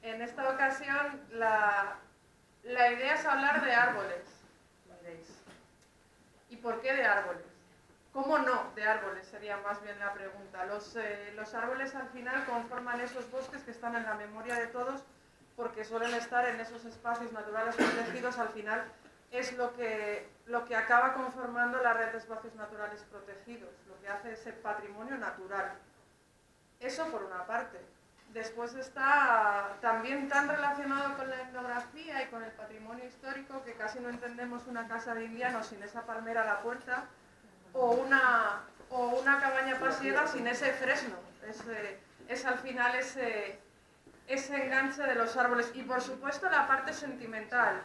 En esta ocasión la idea es hablar de árboles, diréis. ¿Y por qué de árboles? ¿Cómo no de árboles? Sería más bien la pregunta. Los árboles al final conforman esos bosques que están en la memoria de todos porque suelen estar en esos espacios naturales protegidos. Al final es lo que acaba conformando la red de espacios naturales protegidos, lo que hace ese patrimonio natural. Eso por una parte. Después está también tan relacionado con la etnografía y con el patrimonio histórico que casi no entendemos una casa de indianos sin esa palmera a la puerta o una cabaña pasiega sin ese fresno. Es al final ese enganche de los árboles. Y por supuesto la parte sentimental.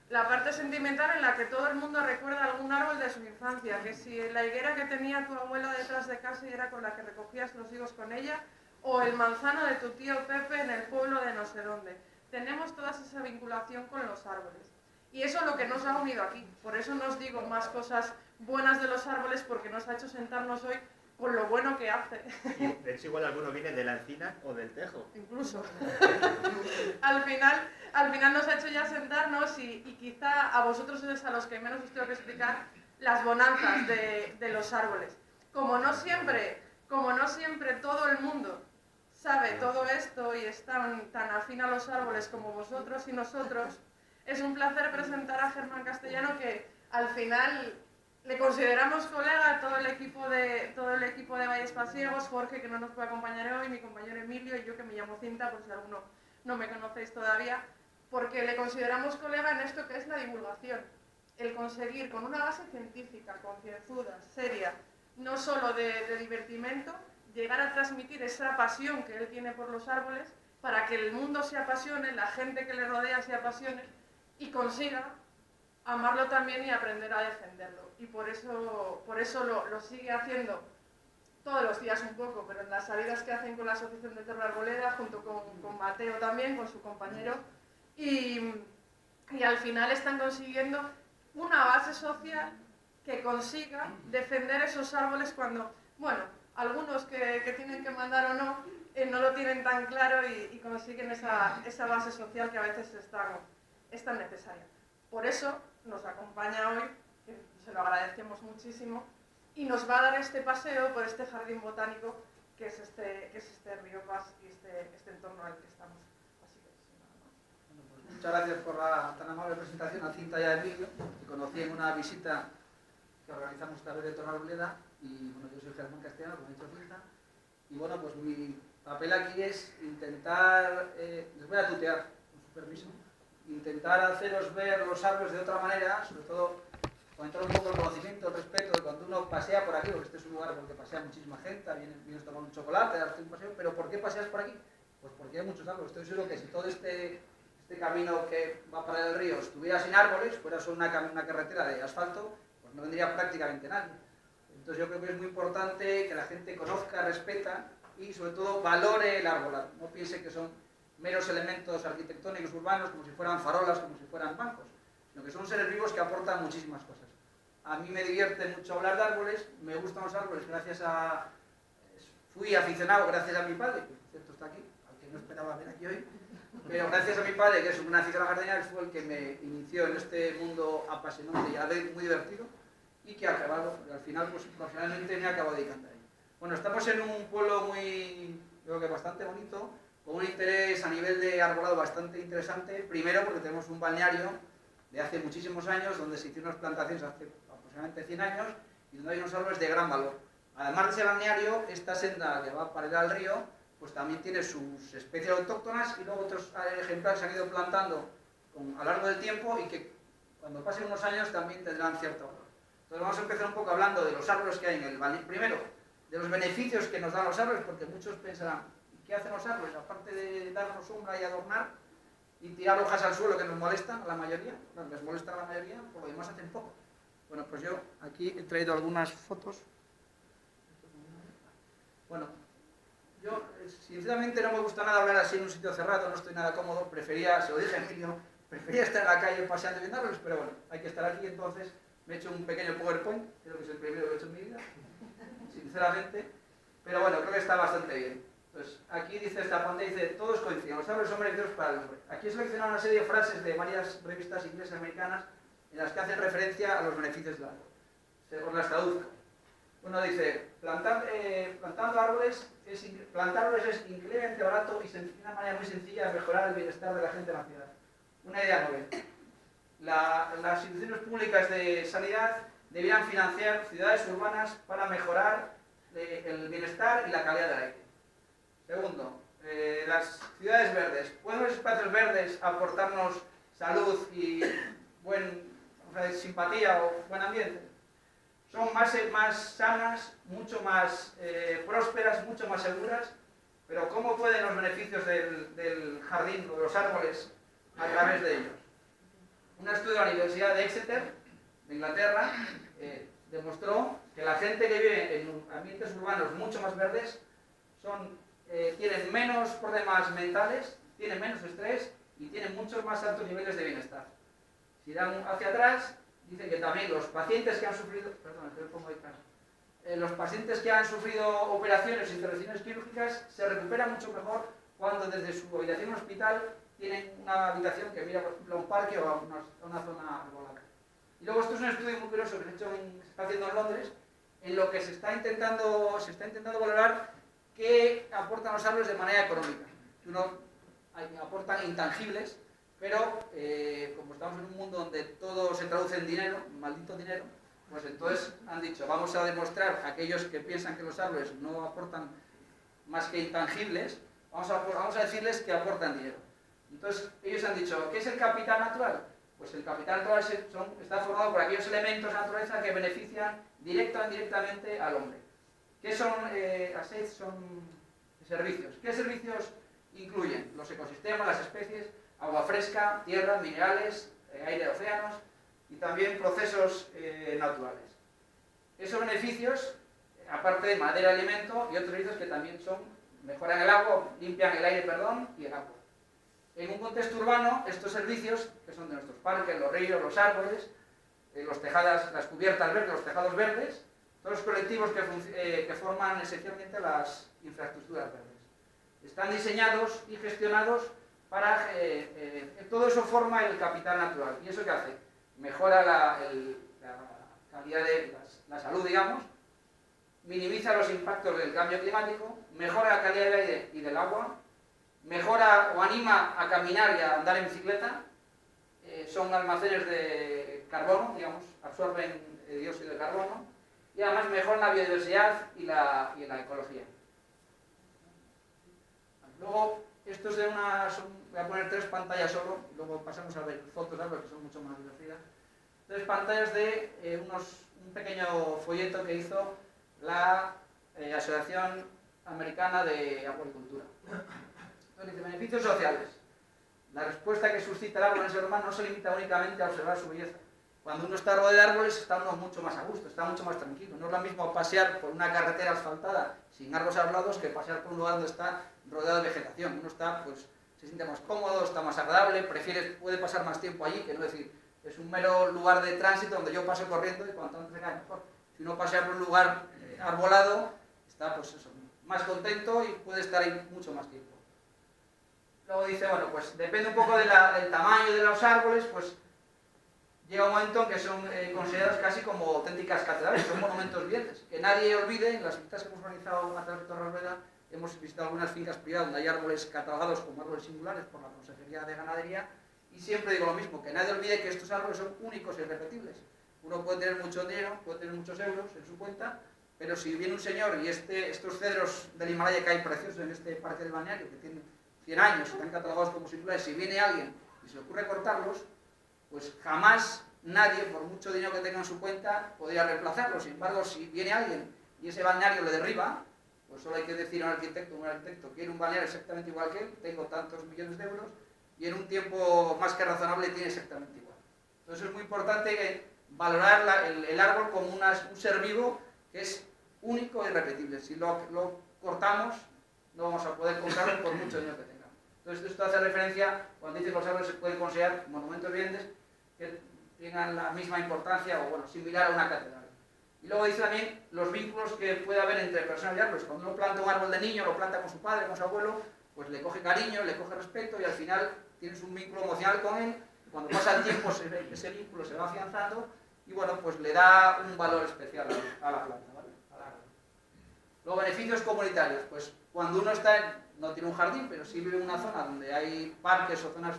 La parte sentimental en la que todo el mundo recuerda algún árbol de su infancia, que si la higuera que tenía tu abuela detrás de casa y era con la que recogías los higos con ella, o el manzano de tu tío Pepe en el pueblo de no sé dónde. Tenemos toda esa vinculación con los árboles. Y eso es lo que nos ha unido aquí. Por eso no os digo más cosas buenas de los árboles, porque nos ha hecho sentarnos hoy con lo bueno que hace. Y de hecho igual alguno viene de la encina o del tejo. Incluso. al final nos ha hecho ya sentarnos y quizá a vosotros es a los que menos os tengo que explicar las bonanzas de los árboles. Como no siempre todo el mundo sabe todo esto y es tan afín a los árboles como vosotros y nosotros, es un placer presentar a Germán Castellano, que al final le consideramos colega, todo el equipo de Valles Pasiegos, Jorge, que no nos puede acompañar hoy, mi compañero Emilio y yo, que me llamo Cinta, por si alguno no me conocéis todavía, porque le consideramos colega en esto que es la divulgación, el conseguir con una base científica, concienzuda, seria, no solo de divertimento, llegar a transmitir esa pasión que él tiene por los árboles para que el mundo se apasione, la gente que le rodea se apasione y consiga amarlo también y aprender a defenderlo. Y por eso lo sigue haciendo todos los días un poco, pero en las salidas que hacen con la Asociación de Torre Arboleda, junto con Mateo también, con su compañero, y al final están consiguiendo una base social que consiga defender esos árboles cuando, bueno, algunos que tienen que mandar o no, no lo tienen tan claro y consiguen esa base social que a veces es tan necesaria. Por eso nos acompaña hoy, que se lo agradecemos muchísimo, y nos va a dar este paseo por este jardín botánico que es este río Pas y este entorno al que estamos. Así que, sin nada más. Bueno, pues muchas gracias por la tan amable presentación a Cinta y a Emilio, que conocí en una visita que organizamos esta vez de Torre Arboleda. Y bueno, yo soy Germán Castellano, como ha dicho Cinta, y bueno, pues mi papel aquí es intentar, les voy a tutear, con su permiso, intentar haceros ver los árboles de otra manera, sobre todo aumentar un poco el conocimiento, el respeto de cuando uno pasea por aquí, porque este es un lugar porque pasea muchísima gente, vienes a tomar un chocolate, darte un paseo, pero ¿por qué paseas por aquí? Pues porque hay muchos árboles. Estoy seguro que si todo este camino que va para el río estuviera sin árboles, fuera solo una carretera de asfalto, pues no vendría prácticamente nadie. Entonces yo creo que es muy importante que la gente conozca, respeta y sobre todo valore el arbolado. No piense que son meros elementos arquitectónicos urbanos como si fueran farolas, como si fueran bancos, sino que son seres vivos que aportan muchísimas cosas. A mí me divierte mucho hablar de árboles, me gustan los árboles fui aficionado gracias a mi padre, que por cierto está aquí, al que no esperaba ver aquí hoy, pero gracias a mi padre, que es un aficionado a jardinear, fue el que me inició en este mundo apasionante y a la vez muy divertido, y que al final pues profesionalmente me acabo dedicando a ello. Bueno, estamos en un pueblo creo que bastante bonito, con un interés a nivel de arbolado bastante interesante, primero porque tenemos un balneario de hace muchísimos años, donde se hicieron unas plantaciones hace aproximadamente 100 años, y donde hay unos árboles de gran valor. Además de ese balneario, esta senda que va para ir al río, pues también tiene sus especies autóctonas y luego otros ejemplares se han ido plantando a lo largo del tiempo y que cuando pasen unos años también tendrán cierto valor. Entonces vamos a empezar un poco hablando de los árboles que hay en el valle. Primero, de los beneficios que nos dan los árboles, porque muchos pensarán, ¿qué hacen los árboles? Aparte de darnos sombra y adornar y tirar hojas al suelo que nos molestan a la mayoría, no, les molestan a la mayoría, por lo demás hacen poco. Bueno, pues yo aquí he traído algunas fotos. Bueno, yo sinceramente no me gusta nada hablar así en un sitio cerrado, no estoy nada cómodo, se lo dije a Emilio, prefería estar en la calle paseando y viendo árboles, pero bueno, hay que estar aquí, entonces me he hecho un pequeño PowerPoint, creo que es el primero que he hecho en mi vida, sinceramente, pero bueno, creo que está bastante bien. Entonces, aquí dice esta pantalla, dice, todos coinciden, los árboles son beneficiosos para el hombre. Aquí he seleccionado una serie de frases de varias revistas inglesas y americanas en las que hacen referencia a los beneficios del árbol. Os las traduzco. Uno dice, plantar árboles es increíblemente barato y una manera muy sencilla de mejorar el bienestar de la gente en la ciudad. Una idea novel. Las instituciones públicas de sanidad debían financiar ciudades urbanas para mejorar el bienestar y la calidad del aire. Segundo, las ciudades verdes. ¿Pueden los espacios verdes aportarnos salud y simpatía o buen ambiente? Son más sanas, mucho más prósperas, mucho más seguras, pero ¿cómo pueden los beneficios del jardín o de los árboles a través de ellos? Un estudio de la Universidad de Exeter, de Inglaterra, demostró que la gente que vive en ambientes urbanos mucho más verdes tienen menos problemas mentales, tienen menos estrés y tienen muchos más altos niveles de bienestar. Si dan hacia atrás, dicen que también los pacientes que han sufrido, los pacientes que han sufrido operaciones o intervenciones quirúrgicas se recuperan mucho mejor cuando desde su habitación en un hospital tienen una habitación que mira, por ejemplo, a un parque o a una zona arbolada. Y luego esto es un estudio muy curioso que se está haciendo en Londres, en lo que se está intentando valorar qué aportan los árboles de manera económica. Aportan intangibles, pero como estamos en un mundo donde todo se traduce en dinero, maldito dinero, pues entonces han dicho, vamos a demostrar a aquellos que piensan que los árboles no aportan más que intangibles, vamos a decirles que aportan dinero. Entonces ellos han dicho, ¿qué es el capital natural? Pues el capital natural está formado por aquellos elementos de naturaleza que benefician directa o indirectamente al hombre. ¿Qué son assets? Son servicios. ¿Qué servicios incluyen? Los ecosistemas, las especies, agua fresca, tierra, minerales, aire de océanos y también procesos naturales. Esos beneficios, aparte de madera, alimento y otros servicios que también mejoran el agua, limpian el aire, y el agua. En un contexto urbano, estos servicios, que son de nuestros parques, los ríos, los árboles, las cubiertas verdes, los tejados verdes, todos los colectivos que forman esencialmente las infraestructuras verdes. Están diseñados y gestionados para... todo eso forma el capital natural. ¿Y eso qué hace? Mejora la calidad de la salud, digamos, minimiza los impactos del cambio climático, mejora la calidad del aire y del agua, mejora o anima a caminar y a andar en bicicleta, son almacenes de carbono, digamos, absorben dióxido de carbono, y además mejoran la biodiversidad y la ecología. Luego, esto es voy a poner 3 pantallas solo, y luego pasamos a ver fotos de árboles que son mucho más divertidas. 3 pantallas de un pequeño folleto que hizo la Asociación Americana de Arboricultura. Entonces dice, beneficios sociales. La respuesta que suscita el árbol en el ser humano no se limita únicamente a observar su belleza. Cuando uno está rodeado de árboles está uno mucho más a gusto, está mucho más tranquilo. No es lo mismo pasear por una carretera asfaltada sin árboles hablados que pasear por un lugar donde está rodeado de vegetación. Uno está, se siente más cómodo, está más agradable, puede pasar más tiempo allí, que no decir, es un mero lugar de tránsito donde yo paso corriendo y cuanto antes venga mejor. Si uno pasea por un lugar arbolado, está más contento y puede estar ahí mucho más tiempo. Luego dice, bueno, pues depende un poco del tamaño de los árboles, pues llega un momento en que son considerados casi como auténticas catedrales, son monumentos vivientes. Que nadie olvide, en las visitas que hemos organizado a través de Torre Albeda, hemos visitado algunas fincas privadas donde hay árboles catalogados como árboles singulares por la Consejería de Ganadería, y siempre digo lo mismo, que nadie olvide que estos árboles son únicos e irrepetibles. Uno puede tener mucho dinero, puede tener muchos euros en su cuenta, pero si viene un señor y estos cedros del Himalaya que hay preciosos en este parque del balneario, que tienen 100 años, están catalogados como singulares, si viene alguien y se le ocurre cortarlos, pues jamás nadie, por mucho dinero que tenga en su cuenta, podría reemplazarlos. Sin embargo, si viene alguien y ese balneario le derriba, pues solo hay que decir a un arquitecto quiere un balneario exactamente igual que él, tengo tantos millones de euros, y en un tiempo más que razonable tiene exactamente igual. Entonces es muy importante valorar el árbol como un ser vivo que es único e irrepetible. Si lo cortamos, no vamos a poder comprarlo por mucho dinero que tengamos. Entonces esto hace referencia, cuando dice que los árboles se pueden considerar monumentos vivientes, que tengan la misma importancia o similar a una catedral. Y luego dice también los vínculos que puede haber entre personas y árboles. Cuando uno planta un árbol de niño, lo planta con su padre, con su abuelo, pues le coge cariño, le coge respeto y al final tienes un vínculo emocional con él. Cuando pasa el tiempo ese vínculo se va afianzando y bueno, pues le da un valor especial a la planta, ¿vale? Al árbol. Los beneficios comunitarios, pues cuando uno no tiene un jardín, pero sí vive en una zona donde hay parques o zonas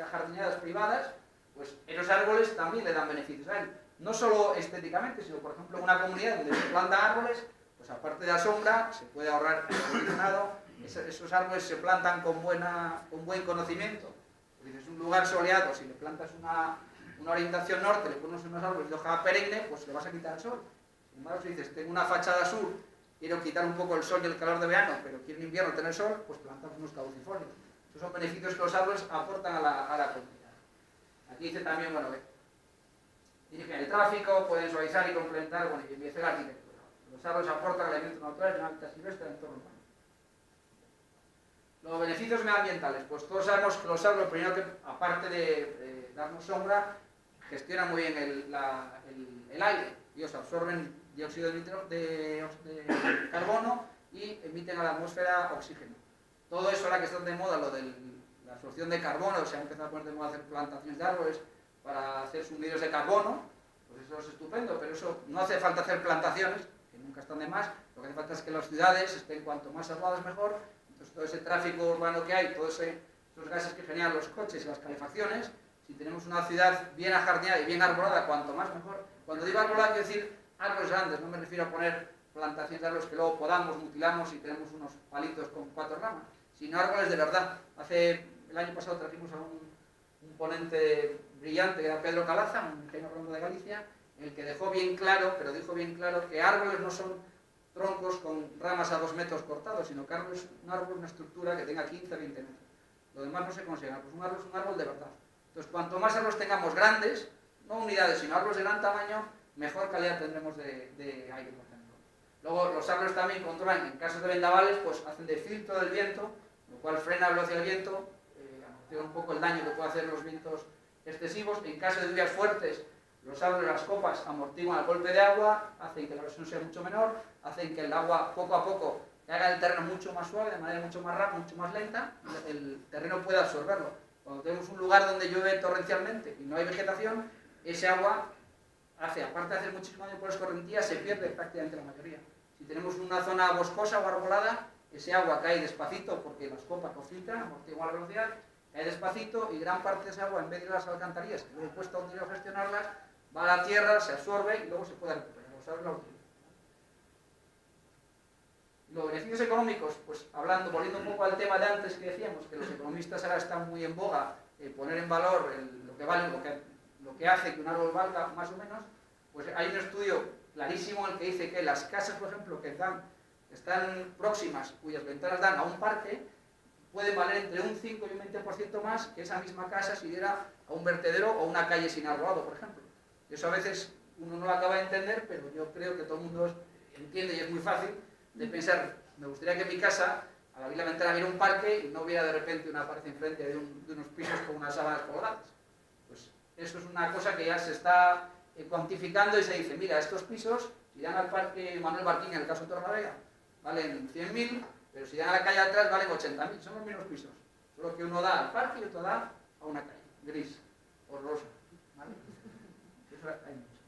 ajardinadas privadas, pues esos árboles también le dan beneficios a él. No solo estéticamente, sino por ejemplo en una comunidad donde se plantan árboles, pues aparte de la sombra, se puede ahorrar el acondicionado, esos árboles se plantan con buen conocimiento. Si es un lugar soleado, si le plantas una orientación norte, le pones unos árboles de hoja perenne, pues le vas a quitar el sol. Sin embargo, si dices, tengo una fachada sur, quiero quitar un poco el sol y el calor de verano, pero quiero en invierno tener sol, pues plantas unos caducifolios. Esos son beneficios que los árboles aportan a la comunidad. Aquí dice también, bueno, dirigen el tráfico, pueden suavizar y complementar, bueno, y empieza la arquitectura. Los árboles aportan elementos naturales, una hábitat silvestre, entorno urbano. Los beneficios medioambientales, pues todos sabemos que los árboles, primero que, aparte de darnos sombra, gestionan muy bien el aire. Ellos absorben dióxido de carbono y emiten a la atmósfera oxígeno. Todo eso, ahora que está de moda, lo de la absorción de carbono, se ha empezado a poner de moda hacer plantaciones de árboles para hacer sumideros de carbono, pues eso es estupendo, pero eso no hace falta hacer plantaciones, que nunca están de más, lo que hace falta es que las ciudades estén cuanto más aisladas mejor. Entonces todo ese tráfico urbano que hay, todos esos gases que generan los coches y las calefacciones, si tenemos una ciudad bien ajardinada y bien arbolada, cuanto más mejor. Cuando digo arbolada quiero decir árboles grandes, no me refiero a poner plantaciones de árboles que luego podamos, mutilamos y tenemos unos palitos con 4 ramas, sino árboles de verdad. El año pasado trajimos a un ponente brillante que era Pedro Calaza, un ingeniero agrónomo de Galicia, en el que dejó bien claro, pero dijo bien claro que árboles no son troncos con ramas a 2 metros cortados, sino que un árbol, una estructura que tenga 15, 20 metros. Lo demás no se consigue, pues un árbol es un árbol de verdad. Entonces, cuanto más árboles tengamos grandes, no unidades, sino árboles de gran tamaño, mejor calidad tendremos de aire, por ejemplo. Luego, los árboles también controlan, en casos de vendavales, pues hacen de filtro del viento, lo cual frena la velocidad del viento, amortigua un poco el daño que pueden hacer los vientos excesivos. En caso de lluvias fuertes, los árboles, las copas, amortiguan el golpe de agua, hacen que la erosión sea mucho menor, hacen que el agua poco a poco haga el terreno mucho más suave, de manera mucho más rápida, mucho más lenta, el terreno puede absorberlo. Cuando tenemos un lugar donde llueve torrencialmente y no hay vegetación, ese agua aparte de hacer muchísimo daño por escorrentía, se pierde prácticamente la mayoría. Si tenemos una zona boscosa o arbolada, ese agua cae despacito porque las copas lo filtran, amortiguan la velocidad, cae despacito y gran parte de esa agua, en vez de ir a las alcantarillas, que luego cuesta un dinero gestionarlas, va a la tierra, se absorbe y luego se puede recuperar. Los árboles la utilizan. Los beneficios económicos, pues volviendo un poco al tema de antes que decíamos, que los economistas ahora están muy en boga, poner en valor lo que vale, lo que hace que un árbol valga más o menos, pues hay un estudio clarísimo en el que dice que las casas, por ejemplo, que están próximas, cuyas ventanas dan a un parque, pueden valer entre un 5 y un 20% más que esa misma casa si diera a un vertedero o una calle sin arbolado, por ejemplo. Eso a veces uno no lo acaba de entender, pero yo creo que todo el mundo entiende y es muy fácil de pensar, me gustaría que en mi casa, al abrir la ventana, hubiera un parque y no hubiera de repente una pared enfrente de unos pisos con unas sábanas colgadas. Pues eso es una cosa que ya se está cuantificando y se dice, mira, estos pisos, si dan al parque Manuel Barquín, en el caso de Torrelavega, valen 100.000, pero si dan a la calle atrás valen 80.000, son los mismos pisos. Solo que uno da al parque y otro da a una calle, gris o rosa. ¿Vale? Eso hay mucho.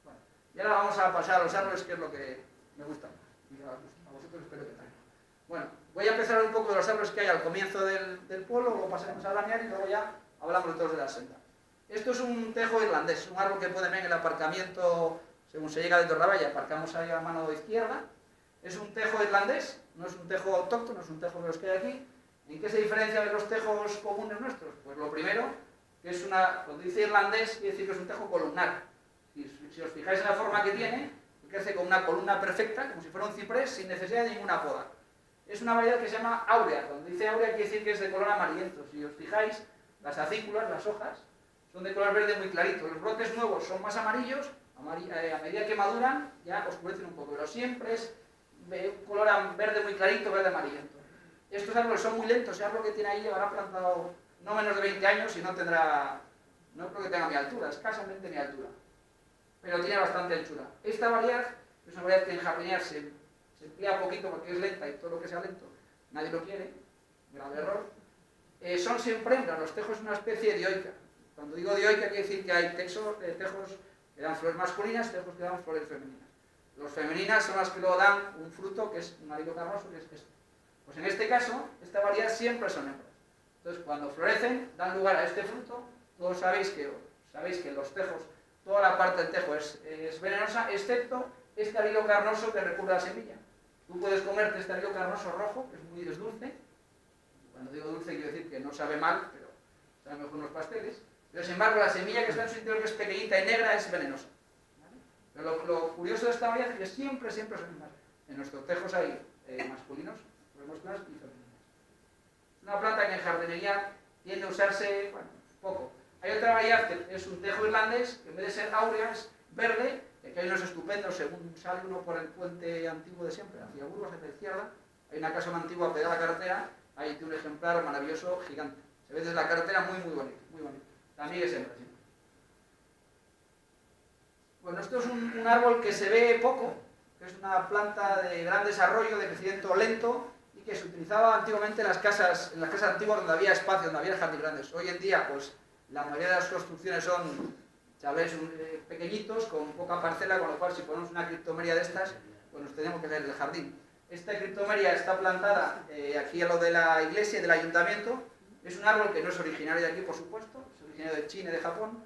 Bueno, y ahora vamos a pasar a los árboles, que es lo que me gusta más. Y a vosotros espero que también. Bueno, voy a empezar un poco de los árboles que hay al comienzo del pueblo, luego pasaremos a Laniar y luego ya hablamos de todos de la senda. Esto es un tejo irlandés, un árbol que pueden ver en el aparcamiento, según se llega de Torrelavega, aparcamos ahí a mano izquierda. Es un tejo irlandés, no es un tejo autóctono, es un tejo de los que hay aquí. ¿En qué se diferencia de los tejos comunes nuestros? Pues lo primero, que es cuando dice irlandés, quiere decir que es un tejo columnar. Si os fijáis en la forma que tiene, crece con una columna perfecta, como si fuera un ciprés, sin necesidad de ninguna poda. Es una variedad que se llama áurea. Cuando dice áurea quiere decir que es de color amarillento. Si os fijáis, las acículas, las hojas, son de color verde muy clarito. Los brotes nuevos son más amarillos, a medida que maduran ya oscurecen un poco, pero siempre es de color verde muy clarito, verde amarillento. Estos árboles son muy lentos, ese árbol que tiene ahí llevará plantado no menos de 20 años y no creo que tenga mi altura, escasamente mi altura. pero tiene bastante anchura. Esta variedad es una variedad que en jardinear se emplea poquito porque es lenta y todo lo que sea lento nadie lo quiere, grave error. Son siempre hembras, los tejos es una especie de dioica. Cuando digo dioica quiere decir que hay tejos que dan flores masculinas, tejos que dan flores femeninas. Las femeninas son las que luego dan un fruto que es un arilo carnoso, que es esto. Pues en este caso, esta variedad siempre son hembras. Entonces, cuando florecen, dan lugar a este fruto. Todos sabéis que los tejos, toda la parte del tejo es venenosa, excepto este arilo carnoso que recubre a la semilla. Tú puedes comerte este arilo carnoso rojo, que es muy dulce. Cuando digo dulce quiero decir que no sabe mal, pero sabe mejor unos pasteles. Pero sin embargo, la semilla que está en su interior, que es pequeñita y negra, es venenosa. ¿Vale? Pero lo curioso de esta variedad es que siempre son hembras. En nuestros tejos hay masculinos, masculinas y femeninas. Es una planta que en jardinería tiende a usarse, bueno, poco. Hay otra variedad que es un tejo irlandés, que en vez de ser áurea es verde, y aquí hay unos estupendos, según sale uno por el puente antiguo de siempre, hacia Burgos, hacia la izquierda, hay una casa antigua pegada a la carretera, ahí tiene un ejemplar maravilloso, gigante. Se ve desde la carretera muy bonito, muy bonito. También es hembra, ¿sí? Bueno, esto es un árbol que se ve poco, que es una planta de gran desarrollo, de crecimiento lento, y que se utilizaba antiguamente en las casas antiguas donde había espacio, donde había jardines grandes. Hoy en día, pues, la mayoría de las construcciones son chalés pequeñitos, con poca parcela, con lo cual si ponemos una criptomeria de estas, pues nos tenemos que salir del jardín. Esta criptomeria está plantada aquí a lo de la iglesia y del ayuntamiento. Es un árbol que no es originario de aquí, por supuesto, es originario de China y de Japón.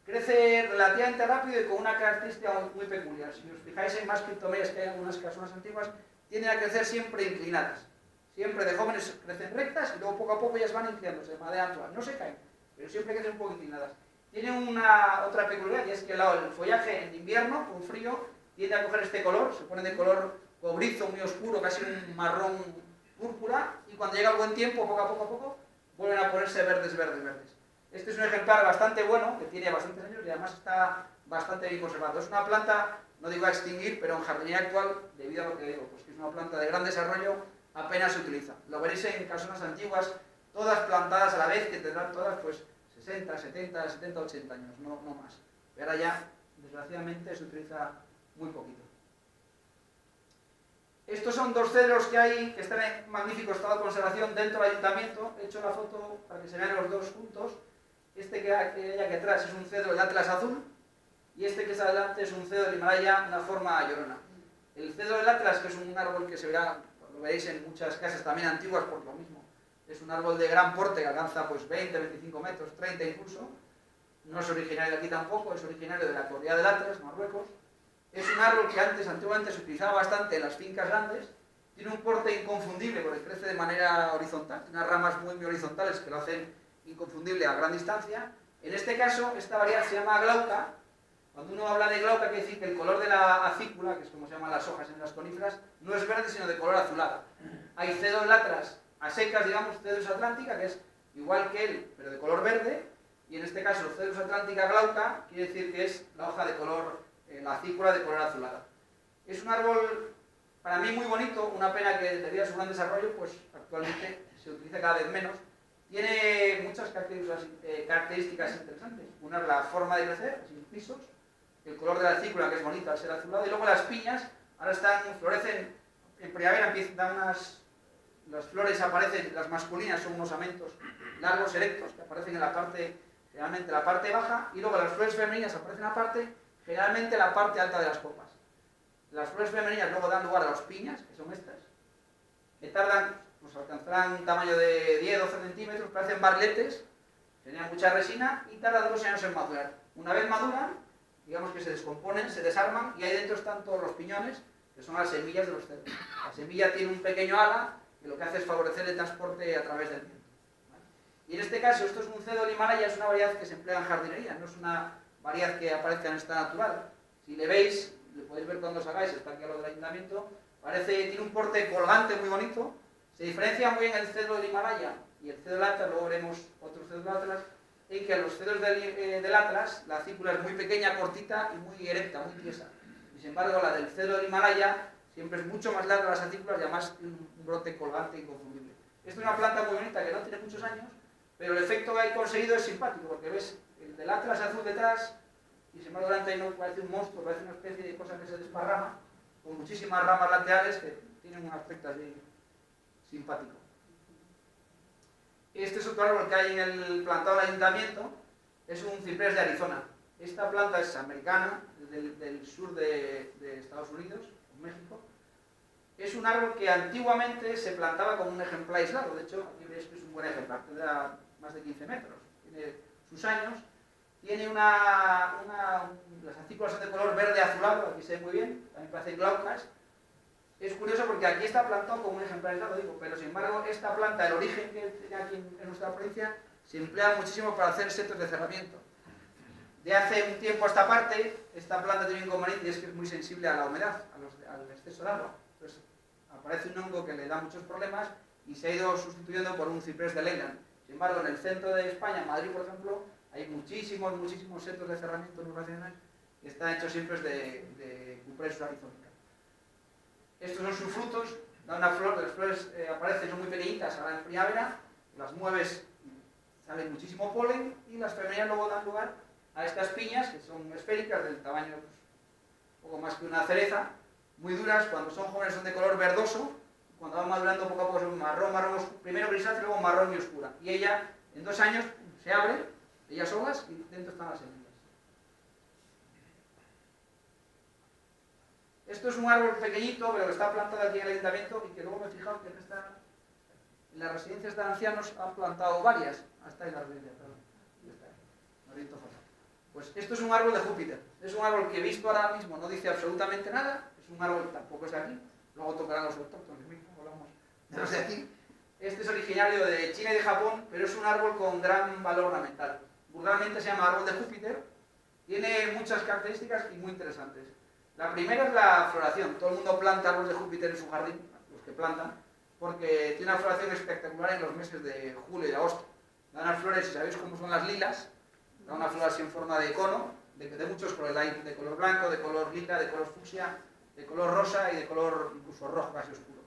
Crece relativamente rápido y con una característica muy peculiar. Si os fijáis en más criptomerias que hay en algunas casonas antiguas, tienden a crecer siempre inclinadas. Siempre de jóvenes crecen rectas y luego poco a poco ellas van inclinándose, de madera actual. No se caen, pero siempre crecen un poco inclinadas. Tiene otra peculiaridad, y es que el follaje en invierno, con frío, tiende a coger este color, se pone de color cobrizo, muy oscuro, casi un marrón púrpura, y cuando llega el buen tiempo, poco a poco, vuelven a ponerse verdes. Este es un ejemplar bastante bueno, que tiene bastantes años y además está bastante bien conservado. Es una planta, no digo a extinguir, pero en jardinería actual, debido a lo que digo, pues que es una planta de gran desarrollo, apenas se utiliza. Lo veréis en casonas antiguas, todas plantadas a la vez, que tendrán todas pues 60, 70, 80 años, no más. Pero ahora ya, desgraciadamente, se utiliza muy poquito. Estos son dos cedros que hay, que están en magnífico estado de conservación dentro del ayuntamiento. He hecho la foto para que se vean los dos juntos. Este que hay aquí atrás es un cedro del Atlas azul, y este que está adelante es un cedro del Himalaya, una forma llorona. El cedro del Atlas, que es un árbol que se verá, lo veréis en muchas casas también antiguas por lo mismo, es un árbol de gran porte que alcanza pues 20, 25 metros, 30 incluso. No es originario de aquí tampoco, es originario de la Correa del Atlas, Marruecos. Es un árbol que antiguamente se utilizaba bastante en las fincas grandes. Tiene un porte inconfundible porque crece de manera horizontal, tiene unas ramas muy horizontales que lo hacen inconfundible a gran distancia. En este caso, esta variedad se llama glauca. Cuando uno habla de glauca, quiere decir que el color de la acícula, que es como se llaman las hojas en las coníferas, no es verde, sino de color azulado. Hay cedros latras a secas, digamos, cedros atlántica, que es igual que él, pero de color verde, y en este caso, cedros atlántica glauca, quiere decir que es la hoja de color, la acícula de color azulada. Es un árbol, para mí, muy bonito, una pena que debido a su gran desarrollo, pues actualmente se utiliza cada vez menos. Tiene muchas características interesantes. Una es la forma de crecer, sin pisos, el color de la acícula, que es bonita al ser azulado, y luego las piñas, ahora florecen en primavera, las flores aparecen, las masculinas son unos amentos largos, erectos, que aparecen en la parte, generalmente la parte baja, y luego las flores femeninas aparecen aparte, generalmente la parte alta de las copas. Las flores femeninas luego dan lugar a las piñas, que son estas, que tardan, pues alcanzarán un tamaño de 10-12 centímetros, parecen barletes, tenían mucha resina y tardan 2 años en madurar. Una vez maduran, digamos que se descomponen, se desarman y ahí dentro están todos los piñones, que son las semillas de los cedros. La semilla tiene un pequeño ala que lo que hace es favorecer el transporte a través del viento. ¿Vale? Y en este caso, esto es un cedro del Himalaya, es una variedad que se emplea en jardinería, no es una variedad que aparezca en estado natural. Si le veis, lo podéis ver cuando os hagáis, está aquí a lo del ayuntamiento, tiene un porte colgante muy bonito, se diferencia muy bien el cedro del Himalaya y el cedro del Atlas, luego veremos otros cedros del Atlas, en que los cedros del Atlas, la acícula es muy pequeña, cortita y muy erecta, muy tiesa. Y sin embargo, la del cedro del Himalaya siempre es mucho más larga las acículas y además tiene un brote colgante e inconfundible. Esta es una planta muy bonita que no tiene muchos años, pero el efecto que hay conseguido es simpático, porque ves el del Atlas azul detrás, y sin embargo delante no parece un monstruo, parece una especie de cosa que se desparrama, con muchísimas ramas laterales que tienen un aspecto así simpático. Este es otro árbol que hay en el plantado del ayuntamiento, es un ciprés de Arizona. Esta planta es americana, del sur de Estados Unidos, México. Es un árbol que antiguamente se plantaba como un ejemplar aislado, de hecho aquí veis que es un buen ejemplar, tendrá más de 15 metros, tiene sus años, tiene las antípodas son de color verde azulado, aquí se ve muy bien, también parecen glaucas. Es curioso porque aquí está plantado como un ejemplar aislado, digo, pero sin embargo esta planta, el origen que tiene aquí en nuestra provincia, se emplea muchísimo para hacer setos de cerramiento. De hace un tiempo a esta parte, esta planta tiene un inconveniente y es que es muy sensible a la humedad, al exceso de agua. Entonces aparece un hongo que le da muchos problemas y se ha ido sustituyendo por un ciprés de Leyland. Sin embargo, en el centro de España, en Madrid por ejemplo, hay muchísimos setos de cerramiento nublacional que están hechos siempre de Cupressus arizonica. Estos son sus frutos, dan una flor, las flores aparecen, son muy pequeñitas ahora en primavera, las mueves, sale muchísimo polen y las femeninas luego dan lugar a estas piñas que son esféricas del tamaño pues, un poco más que una cereza, muy duras, cuando son jóvenes son de color verdoso, cuando van madurando poco a poco son marrón, primero grisáceo y luego marrón y oscura. Y ella en 2 años se abre, ellas solas, y dentro están las semillas. Esto es un árbol pequeñito, pero que está plantado aquí en el ayuntamiento y que luego me he fijado que en las residencias de ancianos han plantado varias. Hasta en la residencia, perdón. Pues esto es un árbol de Júpiter. Es un árbol que visto ahora mismo no dice absolutamente nada. Es un árbol que tampoco es de aquí. Luego tocarán los autóctonos, hablamos de los de aquí. Este es originario de China y de Japón, pero es un árbol con gran valor ornamental. Vulgarmente se llama árbol de Júpiter. Tiene muchas características y muy interesantes. La primera es la floración. Todo el mundo planta árboles de Júpiter en su jardín, los que plantan, porque tiene una floración espectacular en los meses de julio y de agosto. Dan las flores, si sabéis cómo son las lilas, dan una flor así en forma de cono, de muchos colores, hay de color blanco, de color lila, de color fucsia, de color rosa y de color incluso rojo casi oscuro.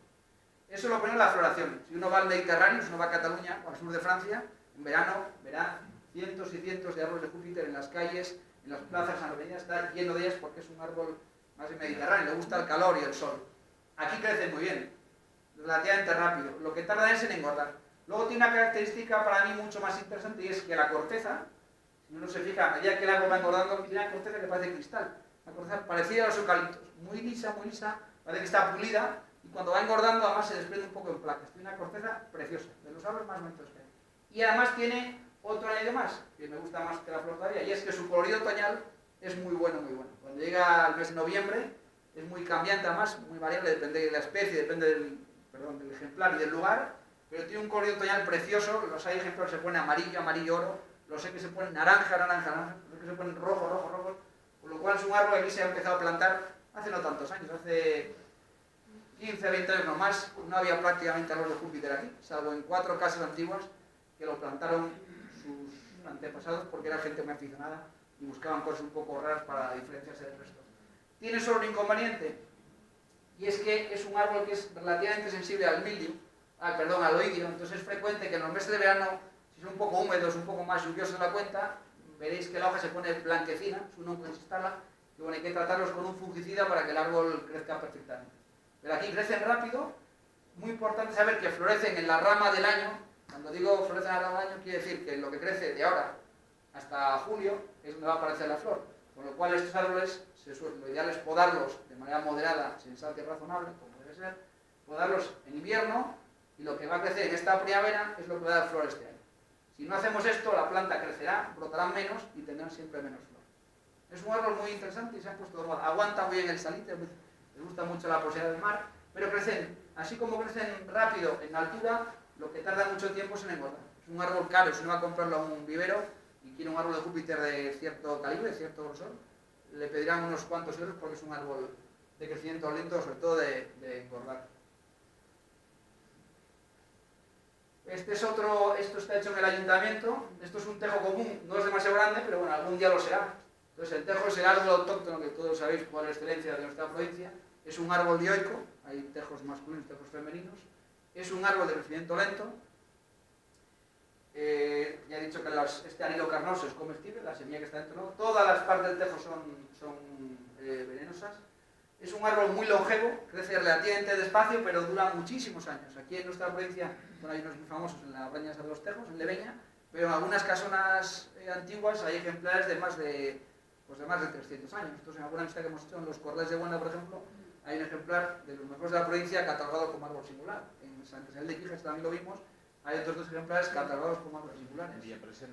Eso lo pone en la floración. Si uno va al Mediterráneo, si uno va a Cataluña o al sur de Francia, en verano verá cientos y cientos de árboles de Júpiter en las calles, en las plazas, en las avenidas, está lleno de ellas porque es un árbol más mediterráneo, le gusta el calor y el sol. Aquí crecen muy bien, relativamente rápido, lo que tarda es en engordar. Luego tiene una característica para mí mucho más interesante y es que la corteza, si uno se fija, a medida que el árbol va engordando, tiene una corteza que parece cristal, una corteza parecida a los eucaliptos, muy lisa, parece que está pulida y cuando va engordando además se desprende un poco en placas. Tiene una corteza preciosa, de los árboles más bonitos que hay. Y además tiene otro añadido más, que me gusta más que la flor todavía, y es que su colorido otoñal es muy bueno, muy bueno. Cuando llega el mes de noviembre es muy cambiante además, muy variable, depende de la especie, depende del ejemplar y del lugar, pero tiene un colorido otoñal precioso. Los hay ejemplares que se ponen amarillo, amarillo oro, los hay que se ponen naranja, naranja, naranja, los que se ponen rojo, rojo, rojo, con lo cual es un árbol que aquí se ha empezado a plantar hace no tantos años, hace 15, 20 años no más, no había prácticamente árboles de Júpiter aquí, salvo en 4 casas antiguas que lo plantaron sus antepasados porque era gente muy aficionada y buscaban cosas un poco raras para diferenciarse del resto. Tiene solo un inconveniente, y es que es un árbol que es relativamente sensible al mildiu, al oidio, entonces es frecuente que en los meses de verano, si son un poco húmedos, un poco más lluviosos de la cuenta, veréis que la hoja se pone blanquecina, es un hongo que se instala, y bueno, hay que tratarlos con un fungicida para que el árbol crezca perfectamente. Pero aquí crecen rápido, muy importante saber que florecen en la rama del año. Cuando digo florecen en la rama del año, quiere decir que lo que crece de ahora hasta julio es donde va a aparecer la flor, con lo cual estos árboles, lo ideal es podarlos de manera moderada, sensata y razonable, como debe ser, podarlos en invierno, y lo que va a crecer en esta primavera es lo que va a dar flor este año. Si no hacemos esto, la planta crecerá, brotarán menos y tendrán siempre menos flor. Es un árbol muy interesante y se han puesto de moda. Aguanta muy bien el salite, les gusta mucho la posibilidad del mar, pero crecen, así como crecen rápido en altura, lo que tarda mucho tiempo es en engordar. Es un árbol caro, si uno va a comprarlo a un vivero y quiere un árbol de Júpiter de cierto calibre, de cierto grosor, le pedirán unos cuantos euros porque es un árbol de crecimiento lento, sobre todo de engordar. Este es otro, esto está hecho en el ayuntamiento, esto es un tejo común, no es demasiado grande, pero bueno, algún día lo será. Entonces el tejo es el árbol autóctono que todos sabéis por excelencia de nuestra provincia, es un árbol dioico, hay tejos masculinos, tejos femeninos, es un árbol de crecimiento lento, Ya he dicho que este anilo carnoso es comestible, la semilla que está dentro no. Todas las partes del tejo son venenosas. Es un árbol muy longevo, crece relativamente despacio, pero dura muchísimos años. Aquí en nuestra provincia, bueno, hay unos muy famosos en las Brañas de los Tejos, en Leveña, pero en algunas casonas antiguas hay ejemplares de más de 300 años. Entonces, en alguna visita que hemos hecho en los Corrales de Buena, por ejemplo, hay un ejemplar de los mejores de la provincia catalogado como árbol singular. En San Cristóbal de Quijes también lo vimos. Hay otros 2 ejemplares catalogados como árboles singulares.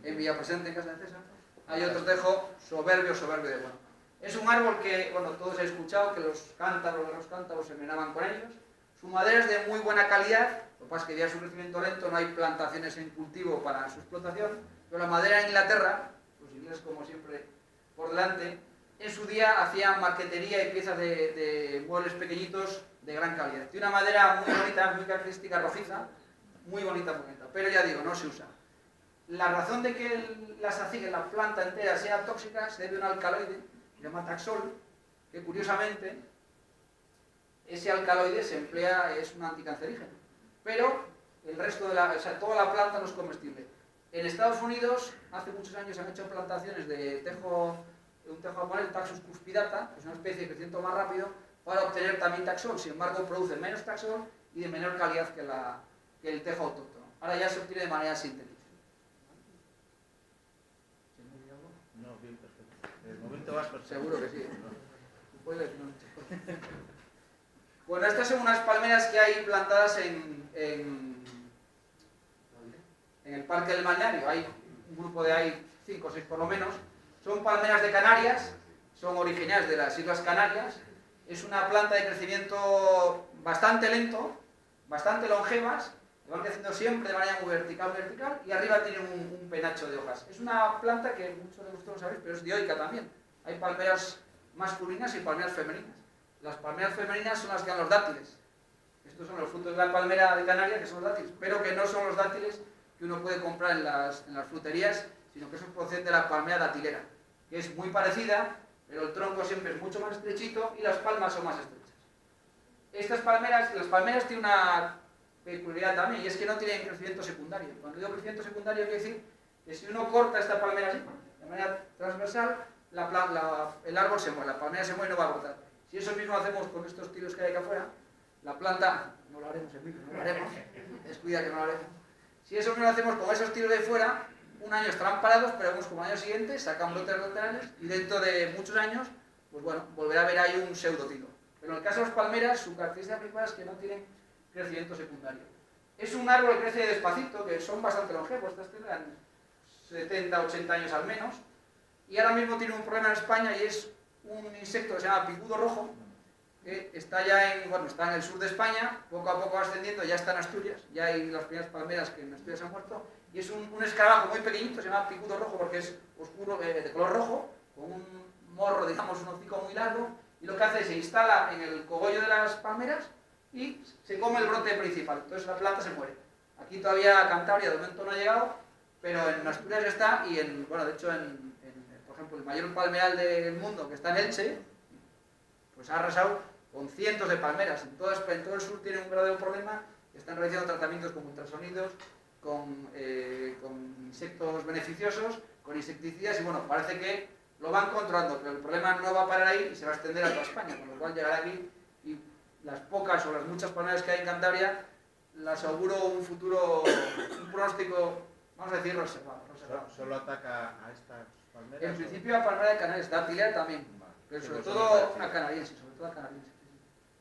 En Villapresente, en casa de César. Hay otro tejo soberbio de bueno. Es un árbol que, bueno, todos habéis escuchado que los cántabros se envenenaban con ellos. Su madera es de muy buena calidad, lo que pasa es que ya su crecimiento lento, no hay plantaciones en cultivo para su explotación, pero la madera en Inglaterra, los ingleses como siempre por delante, en su día hacían maquetería y piezas de muebles pequeñitos de gran calidad. Tiene una madera muy bonita, muy característica, rojiza, muy bonita, pero ya digo, no se usa. La razón de que la planta entera sea tóxica se debe a un alcaloide, se llama taxol, que curiosamente ese alcaloide se emplea, es un anticancerígeno, pero el resto toda la planta no es comestible. En Estados Unidos, hace muchos años se han hecho plantaciones de un tejo japonés, el Taxus cuspidata, que es una especie de crecimiento más rápido, para obtener también taxol. Sin embargo, produce menos taxol y de menor calidad que el tejo autóctono. Ahora ya se obtiene de manera sintética. No, bien, perfecto. De momento vas perfecto. Seguro que sí. Bueno, estas son unas palmeras que hay plantadas en el Parque del Balneario. Hay un grupo hay 5 o 6 por lo menos. Son palmeras de Canarias, son originarias de las Islas Canarias. Es una planta de crecimiento bastante lento, bastante longevas, que van creciendo siempre de manera muy vertical, y arriba tiene un penacho de hojas. Es una planta que muchos de vosotros sabéis, pero es dioica también. Hay palmeras masculinas y palmeras femeninas. Las palmeras femeninas son las que dan los dátiles. Estos son los frutos de la palmera de Canarias, que son los dátiles, pero que no son los dátiles que uno puede comprar en las fruterías, sino que son procedentes de la palmera datilera, que es muy parecida, pero el tronco siempre es mucho más estrechito y las palmas son más estrechas. Las palmeras tienen una peculiaridad también, y es que no tienen crecimiento secundario. Cuando digo crecimiento secundario, quiere decir que si uno corta esta palmera así, de manera transversal, el árbol se muere, la palmera se muere y no va a brotar. Si eso mismo hacemos con estos tiros que hay acá afuera, la planta, no lo haremos en micro, no lo haremos, descuida que no lo haremos. Si eso mismo lo hacemos con esos tiros de fuera, un año estarán parados, pero vemos como al año siguiente sacan brotes laterales y dentro de muchos años, pues bueno, volverá a haber ahí un pseudotilo. Pero en el caso de las palmeras, su característica principal es que no tienen crecimiento secundario. Es un árbol que crece despacito, que son bastante longevos, estas tendrán 70, 80 años al menos, y ahora mismo tiene un problema en España y es un insecto que se llama picudo rojo, que está ya está en el sur de España, poco a poco va ascendiendo, ya está en Asturias, ya hay las primeras palmeras que en Asturias han muerto, y es un escarabajo muy pequeñito, se llama picudo rojo porque es oscuro, de color rojo, con un morro, digamos, un hocico muy largo, y lo que hace es se instala en el cogollo de las palmeras y se come el brote principal, entonces la planta se muere. Aquí todavía Cantabria de momento no ha llegado, pero en Asturias está, y de hecho por ejemplo, el mayor palmeral del mundo, que está en Elche, pues ha arrasado con cientos de palmeras. En todo el sur tiene un verdadero problema, están realizando tratamientos con ultrasonidos, con insectos beneficiosos, con insecticidas, y bueno, parece que lo van controlando, pero el problema no va a parar ahí y se va a extender a toda España, con lo cual llegará aquí, y las pocas o las muchas palmeras que hay en Cantabria, las auguro un futuro, un pronóstico, vamos a decir, reservado. ¿Solo ataca a estas palmeras? En principio a palmera de Canarias, datilera también, pero sobre todo a canadiense,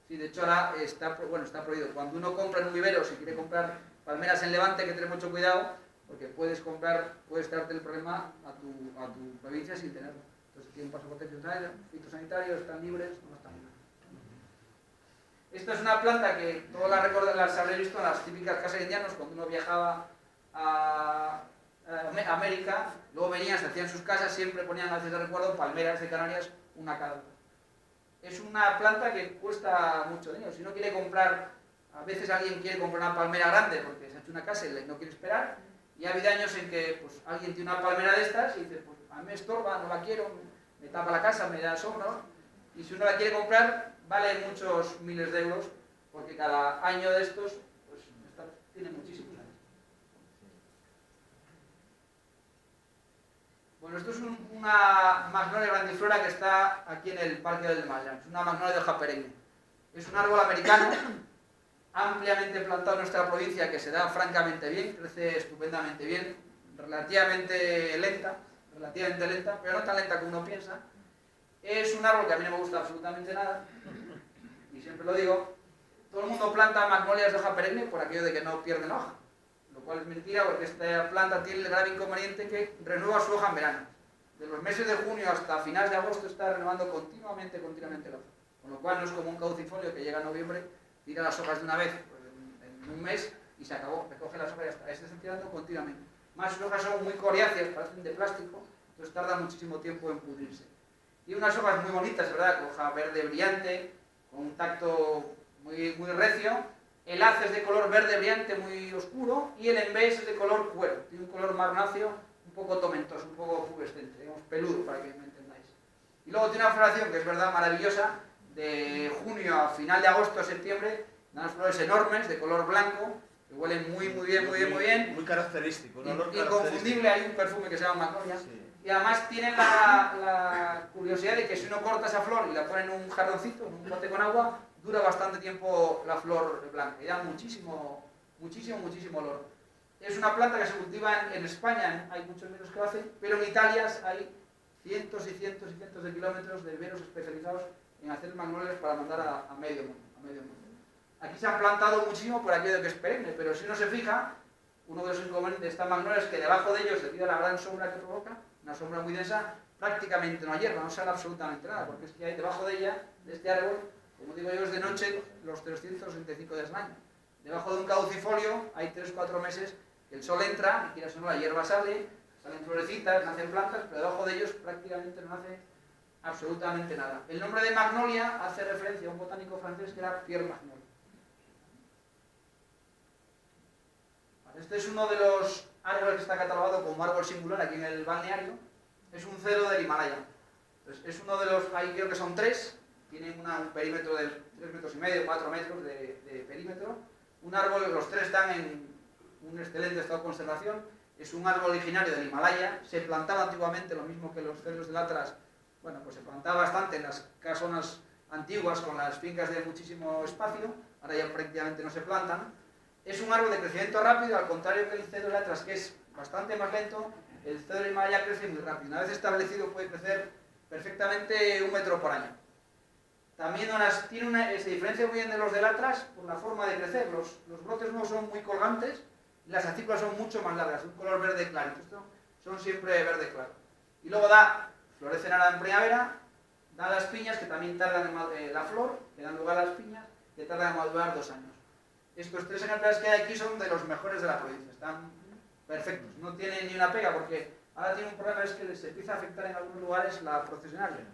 Sí, de hecho ahora está prohibido. Cuando uno compra en un vivero, si quiere comprar palmeras en Levante, hay que tener mucho cuidado, porque puedes traerte el problema a tu provincia sin tenerlo. Entonces tienen pasaporte fitosanitario, están libres, no están libres. Esta es una planta que todas las habréis visto en las típicas casas indianos, cuando uno viajaba a América, luego venían, se hacían sus casas, siempre ponían, a veces de recuerdo, palmeras de Canarias, una cada una. Es una planta que cuesta mucho dinero. Si uno quiere comprar, a veces alguien quiere comprar una palmera grande porque se ha hecho una casa y no quiere esperar, y ha habido años en que pues, alguien tiene una palmera de estas y dice, pues a mí me estorba, no la quiero, me tapa la casa, me da sombra, y si uno la quiere comprar, vale muchos miles de euros, porque cada año de estos pues, tiene muchísimos años. Bueno, esto es una magnolia grandiflora que está aquí en el Parque del Magallanes, una magnolia de hoja perenne. Es un árbol americano ampliamente plantado en nuestra provincia que se da francamente bien, crece estupendamente bien, relativamente lenta, pero no tan lenta como uno piensa. Es un árbol que a mí no me gusta absolutamente nada, y siempre lo digo, todo el mundo planta magnolias de hoja perenne por aquello de que no pierden hoja, lo cual es mentira porque esta planta tiene el grave inconveniente que renueva su hoja en verano. De los meses de junio hasta finales de agosto está renovando continuamente la hoja, con lo cual no es como un caucifolio que llega a noviembre, tira las hojas de una vez pues en un mes y se acabó, recoge las hojas y ya está. Este está tirando continuamente. Más sus hojas son muy coriáceas, parecen de plástico, entonces tarda muchísimo tiempo en pudrirse. Tiene unas hojas muy bonitas, ¿verdad? Con hoja verde brillante, con un tacto muy recio. El haz es de color verde brillante muy oscuro y el embés es de color cuero. Tiene un color marronáceo un poco tomentoso, un poco pubescente, digamos peludo para que me entendáis. Y luego tiene una floración que es verdad maravillosa, de junio a final de agosto a septiembre, unas flores enormes de color blanco, que huelen muy bien. Muy característico, un olor inconfundible, hay un perfume que se llama magnolia. Sí. Y además tiene la curiosidad de que si uno corta esa flor y la pone en un jarroncito, en un bote con agua, dura bastante tiempo la flor blanca y da muchísimo olor. Es una planta que se cultiva en España, hay muchos menos que lo hacen, pero en Italia hay cientos y cientos de kilómetros de viveros especializados en hacer magnolias para mandar a medio mundo. Aquí se han plantado muchísimo por aquello de que es perenne, pero si uno se fija, uno de los inconvenientes de estas magnolias es que debajo de ellos, debido a la gran sombra que provoca, una sombra muy densa, prácticamente no hay hierba, no sale absolutamente nada, porque es que hay debajo de ella, de este árbol, como digo yo, es de noche los 365 días del año. Debajo de un caducifolio hay 3-4 meses que el sol entra, y quieras o no, la hierba salen florecitas, nacen plantas, pero debajo de ellos prácticamente no nace absolutamente nada. El nombre de magnolia hace referencia a un botánico francés que era Pierre Magnolia. Este es uno de los árboles que está catalogado como árbol singular aquí en el balneario. Es un cedro del Himalaya. Entonces, es uno de los, ahí creo que son 3, tienen un perímetro de 3,5 metros, 4 metros de perímetro. Un árbol, los 3 están en un excelente estado de conservación. Es un árbol originario del Himalaya. Se plantaba antiguamente, lo mismo que los cedros del Atlas. Bueno, pues se plantaba bastante en las casonas antiguas con las fincas de muchísimo espacio. Ahora ya prácticamente no se plantan. Es un árbol de crecimiento rápido, al contrario que el cedro del Atlas, que es bastante más lento. El cedro del Himalaya crece muy rápido. Una vez establecido puede crecer perfectamente 1 metro por año. También se diferencia muy bien de los del Atlas por la forma de crecer. Los brotes nuevos son muy colgantes y las acículas son mucho más largas, un color verde claro. Estos son siempre verde claro. Y luego florecen ahora en primavera, da las piñas que también tardan en la flor, que dan lugar a las piñas, que tardan en madurar 2 años. Estos 3 ejemplares que hay aquí son de los mejores de la provincia, están perfectos, no tienen ni una pega porque ahora tiene un problema, es que les empieza a afectar en algunos lugares la procesionaria.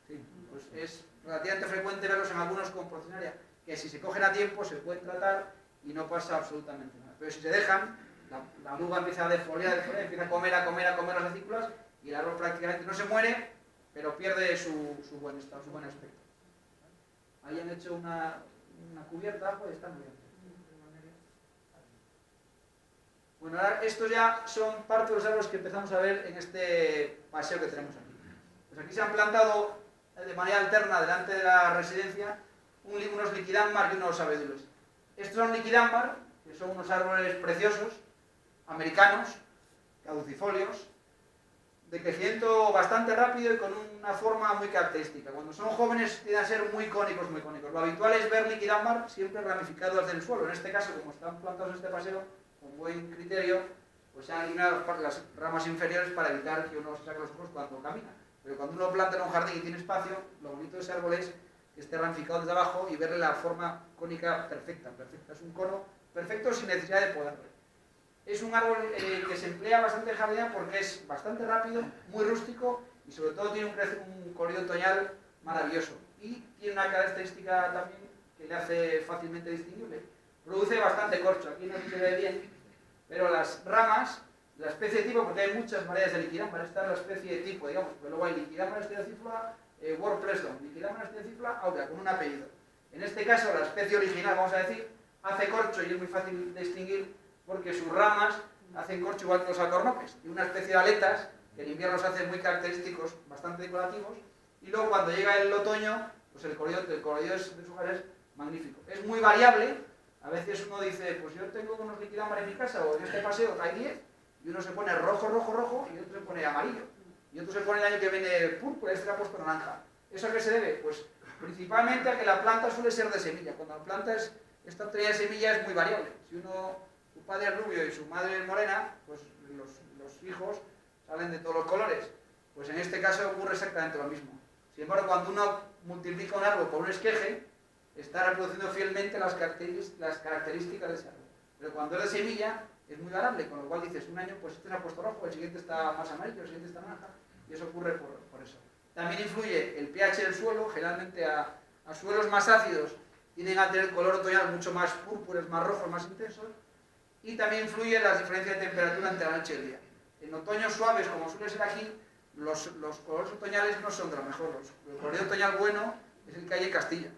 Sí, pues es relativamente frecuente verlos en algunos con procesionaria, que si se cogen a tiempo se pueden tratar y no pasa absolutamente nada. Pero si se dejan, la oruga empieza a defoliar, empieza a comer las acículas y el árbol prácticamente no se muere, pero pierde su buen estado, su buen aspecto. Ahí han hecho una cubierta, pues está muy bien. Bueno, ahora estos ya son parte de los árboles que empezamos a ver en este paseo que tenemos aquí. Pues aquí se han plantado de manera alterna delante de la residencia unos liquidámbar y unos abedules. Estos son liquidámbar, que son unos árboles preciosos, americanos, caducifolios, de crecimiento bastante rápido y con una forma muy característica. Cuando son jóvenes tienden a ser muy cónicos. Lo habitual es ver liquidámbar siempre ramificados desde el suelo. En este caso, como están plantados en este paseo, con buen criterio, pues se han eliminado las ramas inferiores para evitar que uno se saque los ojos cuando camina. Pero cuando uno planta en un jardín y tiene espacio, lo bonito de ese árbol es que esté ramificado desde abajo y verle la forma cónica perfecta. Es un cono perfecto sin necesidad de podarle. Es un árbol que se emplea bastante en jardinería porque es bastante rápido, muy rústico y sobre todo tiene un colorido otoñal maravilloso. Y tiene una característica también que le hace fácilmente distinguible. Produce bastante corcho, aquí no se ve bien, pero las ramas, la especie tipo, porque hay muchas variedades de liquidámbar, esta es la especie tipo, digamos, pero luego hay liquidámbar estereocifla, World Preston, liquidámbar estereocifla aurea, con un apellido. En este caso, la especie original, vamos a decir, hace corcho y es muy fácil de distinguir porque sus ramas hacen corcho igual que los alcornoques, y una especie de aletas que en invierno se hacen muy característicos, bastante decorativos, y luego cuando llega el otoño, pues el colorido de sus hojas es magnífico. Es muy variable, a veces uno dice, pues yo tengo unos liquidámbar en mi casa, o en este paseo hay 10, y uno se pone rojo, rojo, rojo, y otro se pone amarillo, y otro se pone el año que viene púrpura, este le ha puesto naranja. ¿Eso a qué se debe? Pues principalmente a que la planta suele ser de semilla. Cuando la planta esta teoría de semilla es muy variable. Si su padre es rubio y su madre es morena, pues los hijos salen de todos los colores. Pues en este caso ocurre exactamente lo mismo. Sin embargo, cuando uno multiplica un árbol por un esqueje, está reproduciendo fielmente las características de ese árbol. Pero cuando es de semilla, es muy variable, con lo cual dices, un año pues este se ha puesto rojo, el siguiente está más amarillo, el siguiente está naranja, y eso ocurre por eso. También influye el pH del suelo, generalmente a suelos más ácidos tienden a tener color otoñal mucho más púrpuras, más rojos, más intensos, y también influye las diferencias de temperatura entre la noche y el día. En otoños suaves, como suele ser aquí, los colores otoñales no son de lo mejor. El colorido otoñal bueno es el que hay en Castilla.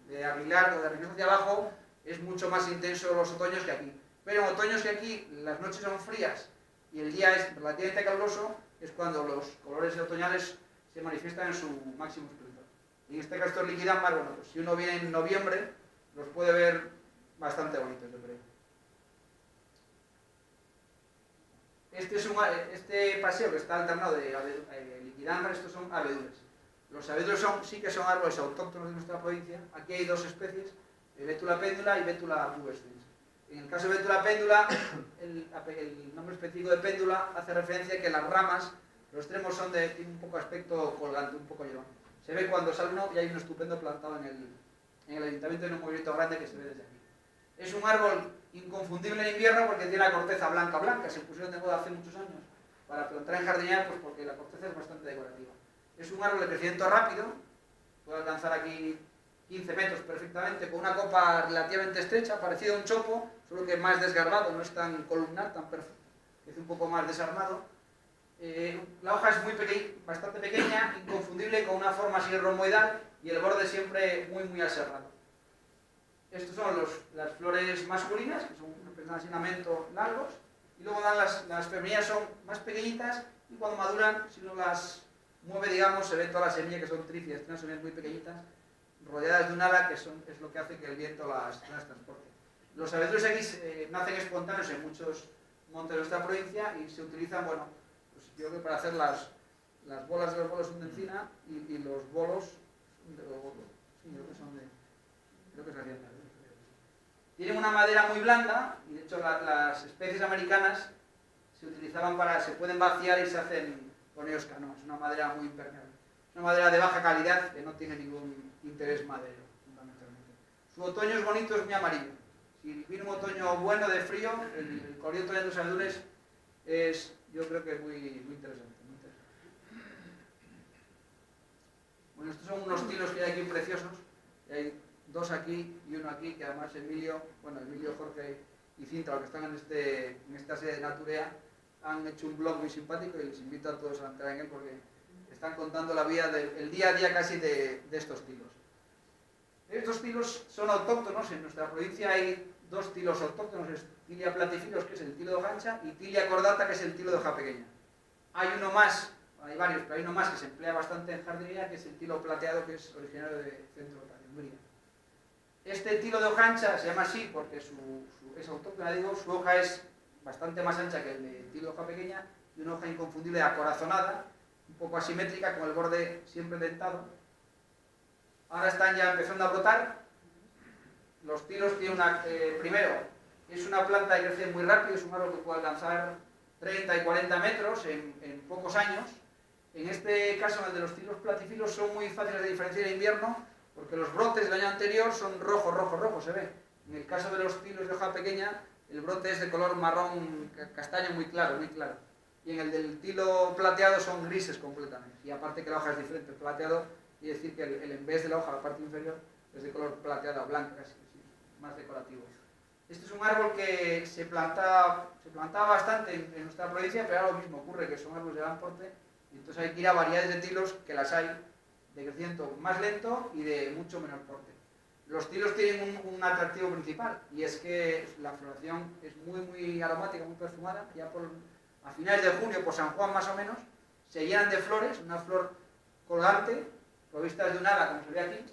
De Aguilar o de Reynosa hacia abajo es mucho más intenso los otoños que aquí. Pero en otoños que aquí las noches son frías y el día es relativamente caluroso, es cuando los colores otoñales se manifiestan en su máximo esplendor. Y en este caso estos liquidámbar, bueno, pues si uno viene en noviembre, los puede ver bastante bonitos, yo creo. Este paseo que está alternado de liquidámbar, estos son abedules. Los abedules sí que son árboles autóctonos de nuestra provincia. Aquí hay dos especies, Betula péndula y Betula pubescens. En el caso de Betula péndula, el nombre específico de péndula hace referencia a que las ramas, los extremos tienen un poco aspecto colgante, un poco llorón. Se ve cuando sale uno y hay un estupendo plantado en el ayuntamiento en un movimiento grande que se ve desde aquí. Es un árbol inconfundible en invierno porque tiene la corteza blanca, se pusieron de moda hace muchos años para plantar en jardinería, pues porque la corteza es bastante decorativa. Es un árbol de crecimiento rápido, puede alcanzar aquí 15 metros perfectamente, con una copa relativamente estrecha, parecido a un chopo, solo que más desgarbado, no es tan columnar, tan perfecto, es un poco más desarmado. La hoja es bastante pequeña, inconfundible, con una forma así romboidal y el borde siempre muy, muy aserrado. Estos son las flores masculinas, que son así un amento largos, y luego las femeninas son más pequeñitas y cuando maduran, si uno las mueve, digamos, se ven todas las semillas que son trífidas, tienen semillas muy pequeñitas, rodeadas de un ala, que es lo que hace que el viento las transporte. Los abedules aquí nacen espontáneos en muchos montes de nuestra provincia y se utilizan, bueno, pues yo creo que para hacer las bolas de los bolos son de encina y los bolos son de oro. Sí, creo que se hacían. Tienen una madera muy blanda y de hecho las especies americanas se utilizaban se pueden vaciar y se hacen con ellos canoas. Es una madera muy impermeable. Es una madera de baja calidad que no tiene ningún interés maderero, fundamentalmente. Su otoño es bonito, es muy amarillo. Si viene un otoño bueno de frío, el colorido otoñal de los abedules es, yo creo que muy interesante. Bueno, estos son unos tilos que hay aquí preciosos. Hay dos aquí y uno aquí, que además Emilio, Jorge y Cinta, los que están en esta sede de Naturea, han hecho un blog muy simpático y les invito a todos a entrar en él porque están contando la vida el día a día casi de estos tilos. Estos tilos son autóctonos, en nuestra provincia hay dos tilos autóctonos, es Tilia platyphilus, que es el tilo de hoja ancha, y Tilia cordata, que es el tilo de hoja pequeña. Hay uno más, hay varios, pero hay uno más que se emplea bastante en jardinería, que es el tilo plateado, que es originario de Centro de Hungría. Este tilo de hoja ancha se llama así porque es autóctona, digo, su hoja es bastante más ancha que el de tilo de hoja pequeña y una hoja inconfundible acorazonada, un poco asimétrica, con el borde siempre dentado. Ahora están ya empezando a brotar. Los tilos tienen primero, es una planta que crece muy rápido, es un árbol que puede alcanzar 30 y 40 metros en pocos años. En este caso, el de los tilos platyphilus, son muy fáciles de diferenciar en invierno porque los brotes del año anterior son rojo, se ve. En el caso de los tilos de hoja pequeña, el brote es de color marrón castaño muy claro. Y en el del tilo plateado son grises completamente. Y aparte que la hoja es diferente, el plateado quiere decir que el en vez de la hoja, la parte inferior, es de color plateado, blanca casi, más decorativo. Este es un árbol que se plantaba bastante en nuestra provincia, pero ahora lo mismo ocurre, que son árboles de gran porte, y entonces hay que ir a variedades de tilos, que las hay, de crecimiento más lento y de mucho menor porte. Los tilos tienen un atractivo principal, y es que la floración es muy aromática, muy perfumada, ya a finales de junio, por San Juan más o menos, se llenan de flores, una flor colgante, provistas de un ala, como se ve aquí,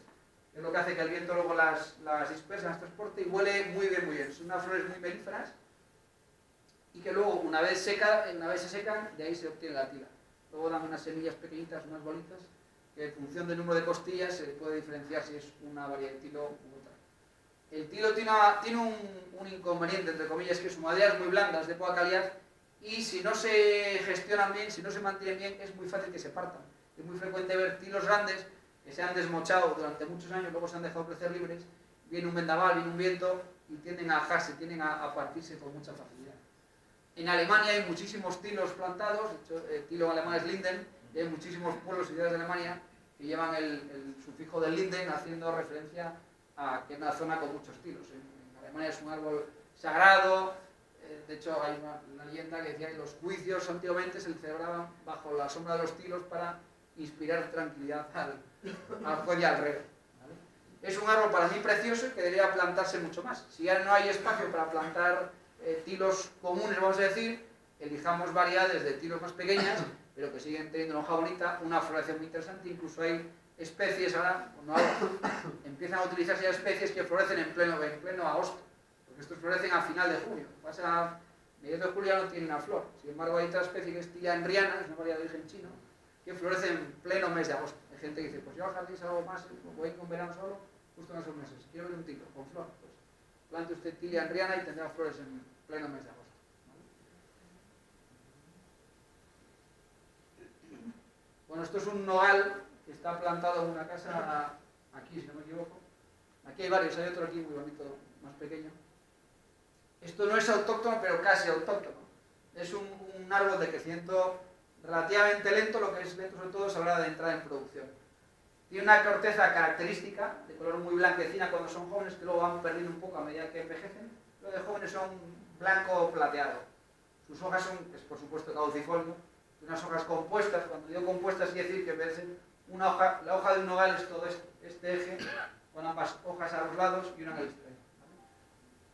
que es lo que hace que el viento luego las dispersa, las transporte, y huele muy bien, muy bien. Son unas flores muy melíferas, y que luego, una vez se secan, de ahí se obtiene la tila. Luego dan unas semillas pequeñitas, unas bolitas, que en función del número de costillas se puede diferenciar si es una variedad de tilo u otra. El tilo tiene un inconveniente, entre comillas, que su madera es muy blanda, es de poca calidad, y si no se gestionan bien, si no se mantienen bien, es muy fácil que se partan. Es muy frecuente ver tilos grandes que se han desmochado durante muchos años, luego se han dejado crecer libres, viene un vendaval, viene un viento, y tienden a ajarse, tienden a partirse con mucha facilidad. En Alemania hay muchísimos tilos plantados, de hecho el tilo alemán es Linden, y hay muchísimos pueblos y ciudades de Alemania que llevan el sufijo del Linden, haciendo referencia a que es una zona con muchos tilos. En Alemania es un árbol sagrado, de hecho hay una leyenda que decía que los juicios antiguamente se celebraban bajo la sombra de los tilos para inspirar tranquilidad al juez y al rey. ¿Vale? Es un árbol para mí precioso y que debería plantarse mucho más. Si ya no hay espacio para plantar tilos comunes, vamos a decir, elijamos variedades de tilos más pequeñas, pero que siguen teniendo una hoja bonita, una floración muy interesante. Incluso hay especies ahora, empiezan a utilizarse ya especies que florecen en pleno agosto, porque estos florecen a final de junio. Pasa mediados de julio ya no tienen una flor. Sin embargo, hay otra especie que es Tilla enriana, es una variedad de origen chino, que florece en pleno mes de agosto. Hay gente que dice, pues yo al jardín salgo más, voy con verano solo, justo en esos meses. Quiero ver un tilo con flor, pues plante usted Tilla enriana y tendrá flores en pleno mes de agosto. Bueno, esto es un nogal que está plantado en una casa aquí, si no me equivoco. Aquí hay varios, hay otro aquí muy bonito, más pequeño. Esto no es autóctono, pero casi autóctono. Es un árbol de crecimiento relativamente lento, lo que es lento sobre todo es a la hora de entrar en producción. Tiene una corteza característica, de color muy blanquecina cuando son jóvenes, que luego van perdiendo un poco a medida que envejecen. Los de jóvenes son blanco plateado. Sus hojas son, pues, por supuesto, caducifolio, unas hojas compuestas. Cuando digo compuestas quiere decir que la hoja de un nogal es todo este eje, con ambas hojas a los lados y una en el extremo.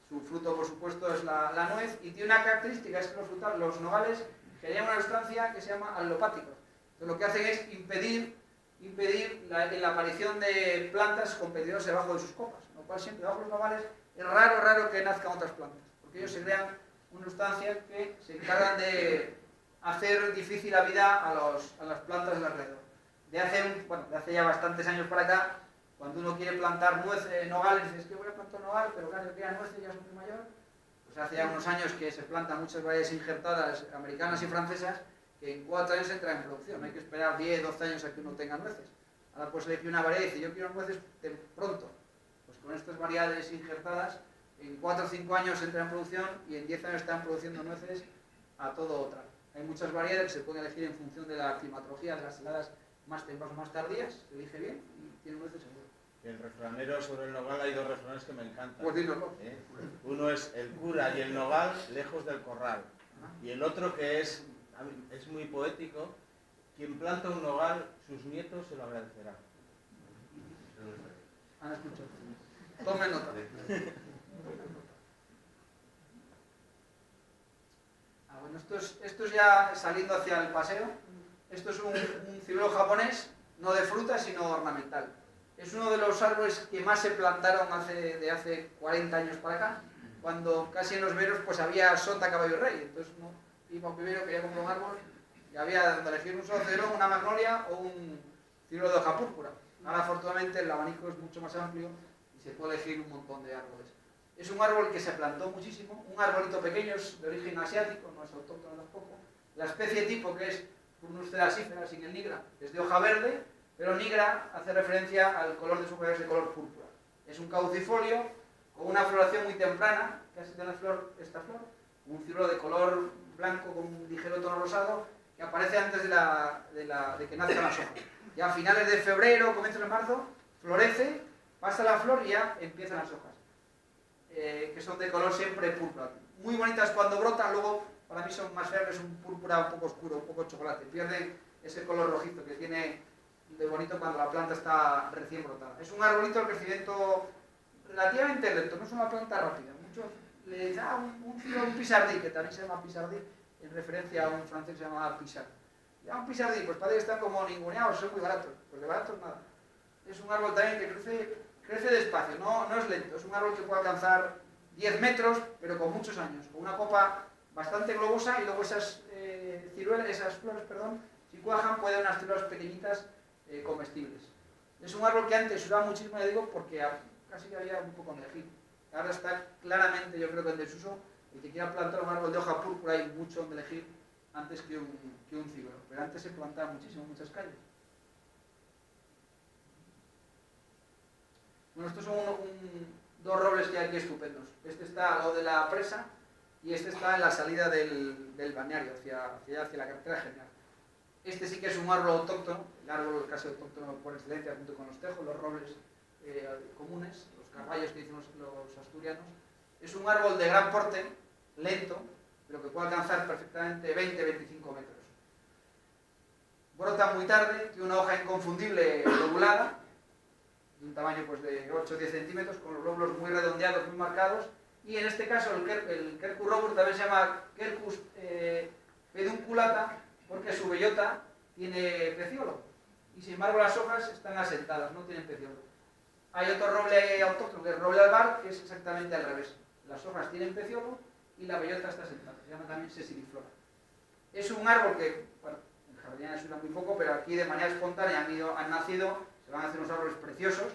Su fruto, por supuesto, es la nuez, y tiene una característica, es que los nogales generan una sustancia que se llama allopáticos. Entonces, lo que hacen es impedir la aparición de plantas competidoras debajo de sus copas, lo cual siempre debajo de los nogales es raro que nazcan otras plantas, porque ellos se crean una sustancia que se encargan de hacer difícil la vida a las plantas de alrededor. De hace ya bastantes años para acá, cuando uno quiere plantar nogales, dice, es que voy a plantar nogal, pero claro, que nueces ya es muy mayor. Pues hace ya unos años que se plantan muchas variedades injertadas americanas y francesas, que en 4 años entran en producción. No hay que esperar 10, 12 años a que uno tenga nueces. Ahora pues elegir una variedad y dice, yo quiero nueces pronto. Pues con estas variedades injertadas, en 4 o 5 años entra en producción y en 10 años están produciendo nueces a todo otra. Hay muchas variedades que se pueden elegir en función de la climatología, de las heladas más tempranas o más tardías, se elige bien y tiene nueces seguro. El refranero sobre el nogal, hay 2 refranes que me encantan. Pues dínoslo. Uno es el cura y el nogal lejos del corral. Y el otro que es muy poético, quien planta un nogal, sus nietos se lo agradecerán. Han escuchado. Tomen nota. Bueno, esto es ya saliendo hacia el paseo. Esto es un ciruelo japonés, no de fruta, sino ornamental. Es uno de los árboles que más se plantaron de hace 40 años para acá, cuando casi en los veros pues había sota, caballo y rey. Entonces uno iba a un vivero, quería comprar un árbol y había donde elegir un solo ciruelo, una magnolia o un ciruelo de hoja púrpura. Ahora afortunadamente el abanico es mucho más amplio y se puede elegir un montón de árboles. Es un árbol que se plantó muchísimo, un arbolito pequeño, es de origen asiático, no es autóctono tampoco. La especie tipo, que es Prunus cerasífera sin el nigra, es de hoja verde, pero nigra hace referencia al color de su hoja, es de color púrpura. Es un caducifolio con una floración muy temprana, casi de esta flor, un ciruelo de color blanco con un ligero tono rosado, que aparece antes de que nazcan las hojas. Ya a finales de febrero, comienzos de marzo, florece, pasa la flor y ya empiezan las hojas, que son de color siempre púrpura. Muy bonitas cuando brotan, luego para mí son más feas, es un púrpura un poco oscuro, un poco chocolate. Pierden ese color rojizo que tiene de bonito cuando la planta está recién brotada. Es un arbolito de crecimiento relativamente lento, no es una planta rápida. Muchos le dicen, un pisardí, que también se llama pisardí, en referencia a un francés que se llamaba Pissard. Ya un pisardí, pues parece que están como ninguneados, son muy baratos. Pues de baratos nada. Es un árbol también que crece despacio, no es lento. Es un árbol que puede alcanzar 10 metros, pero con muchos años, con una copa bastante globosa y luego esas flores, si cuajan, pueden dar unas ciruelas pequeñitas comestibles. Es un árbol que antes se usaba muchísimo, ya digo, porque casi había un poco de elegir. Ahora está claramente, yo creo que en desuso. El que quiera plantar un árbol de hoja púrpura hay mucho donde elegir antes que un cigüeño. Pero antes se plantaba muchísimo en muchas calles. Bueno, estos son dos robles que hay aquí estupendos. Este está al lado de la presa y este está en la salida del balneario, hacia la carretera general. Este sí que es un árbol autóctono, el árbol casi autóctono por excelencia, junto con los tejos, los robles comunes, los carballos que dicen los asturianos. Es un árbol de gran porte, lento, pero que puede alcanzar perfectamente 20-25 metros. Brota muy tarde, tiene una hoja inconfundible lobulada, de un tamaño pues, de 8-10 centímetros, con los lóbulos muy redondeados, muy marcados, y en este caso el Quercus robur también se llama Quercus pedunculata, porque su bellota tiene peciolo, y sin embargo las hojas están asentadas, no tienen peciolo. Hay otro roble autóctono, que es el roble albar, que es exactamente al revés. Las hojas tienen peciolo y la bellota está sentada, se llama también sessiliflora. Es un árbol que, bueno, en jardinería suena muy poco, pero aquí de manera espontánea han nacido, se van a hacer unos árboles preciosos,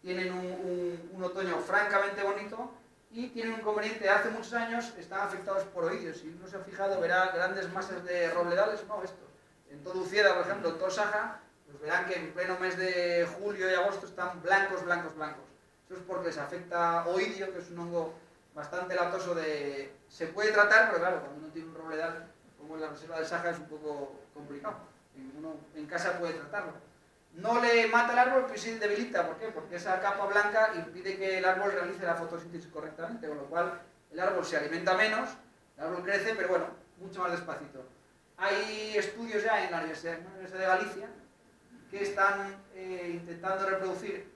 tienen un otoño francamente bonito y tienen un inconveniente. Hace muchos años están afectados por oídios. Si uno se ha fijado, verá grandes masas de robledales, no estos. En todo Ucieda, por ejemplo, en todo Saja, pues verán que en pleno mes de julio y agosto están blancos, blancos, blancos. Eso es porque les afecta oidio, que es un hongo bastante latoso se puede tratar, pero claro, cuando uno tiene un robledal, como en la reserva del Saja, es un poco complicado. Uno en casa puede tratarlo. No le mata el árbol, pero sí debilita. ¿Por qué? Porque esa capa blanca impide que el árbol realice la fotosíntesis correctamente, con lo cual el árbol se alimenta menos, el árbol crece, pero bueno, mucho más despacito. Hay estudios ya en la Universidad de Galicia que están intentando reproducir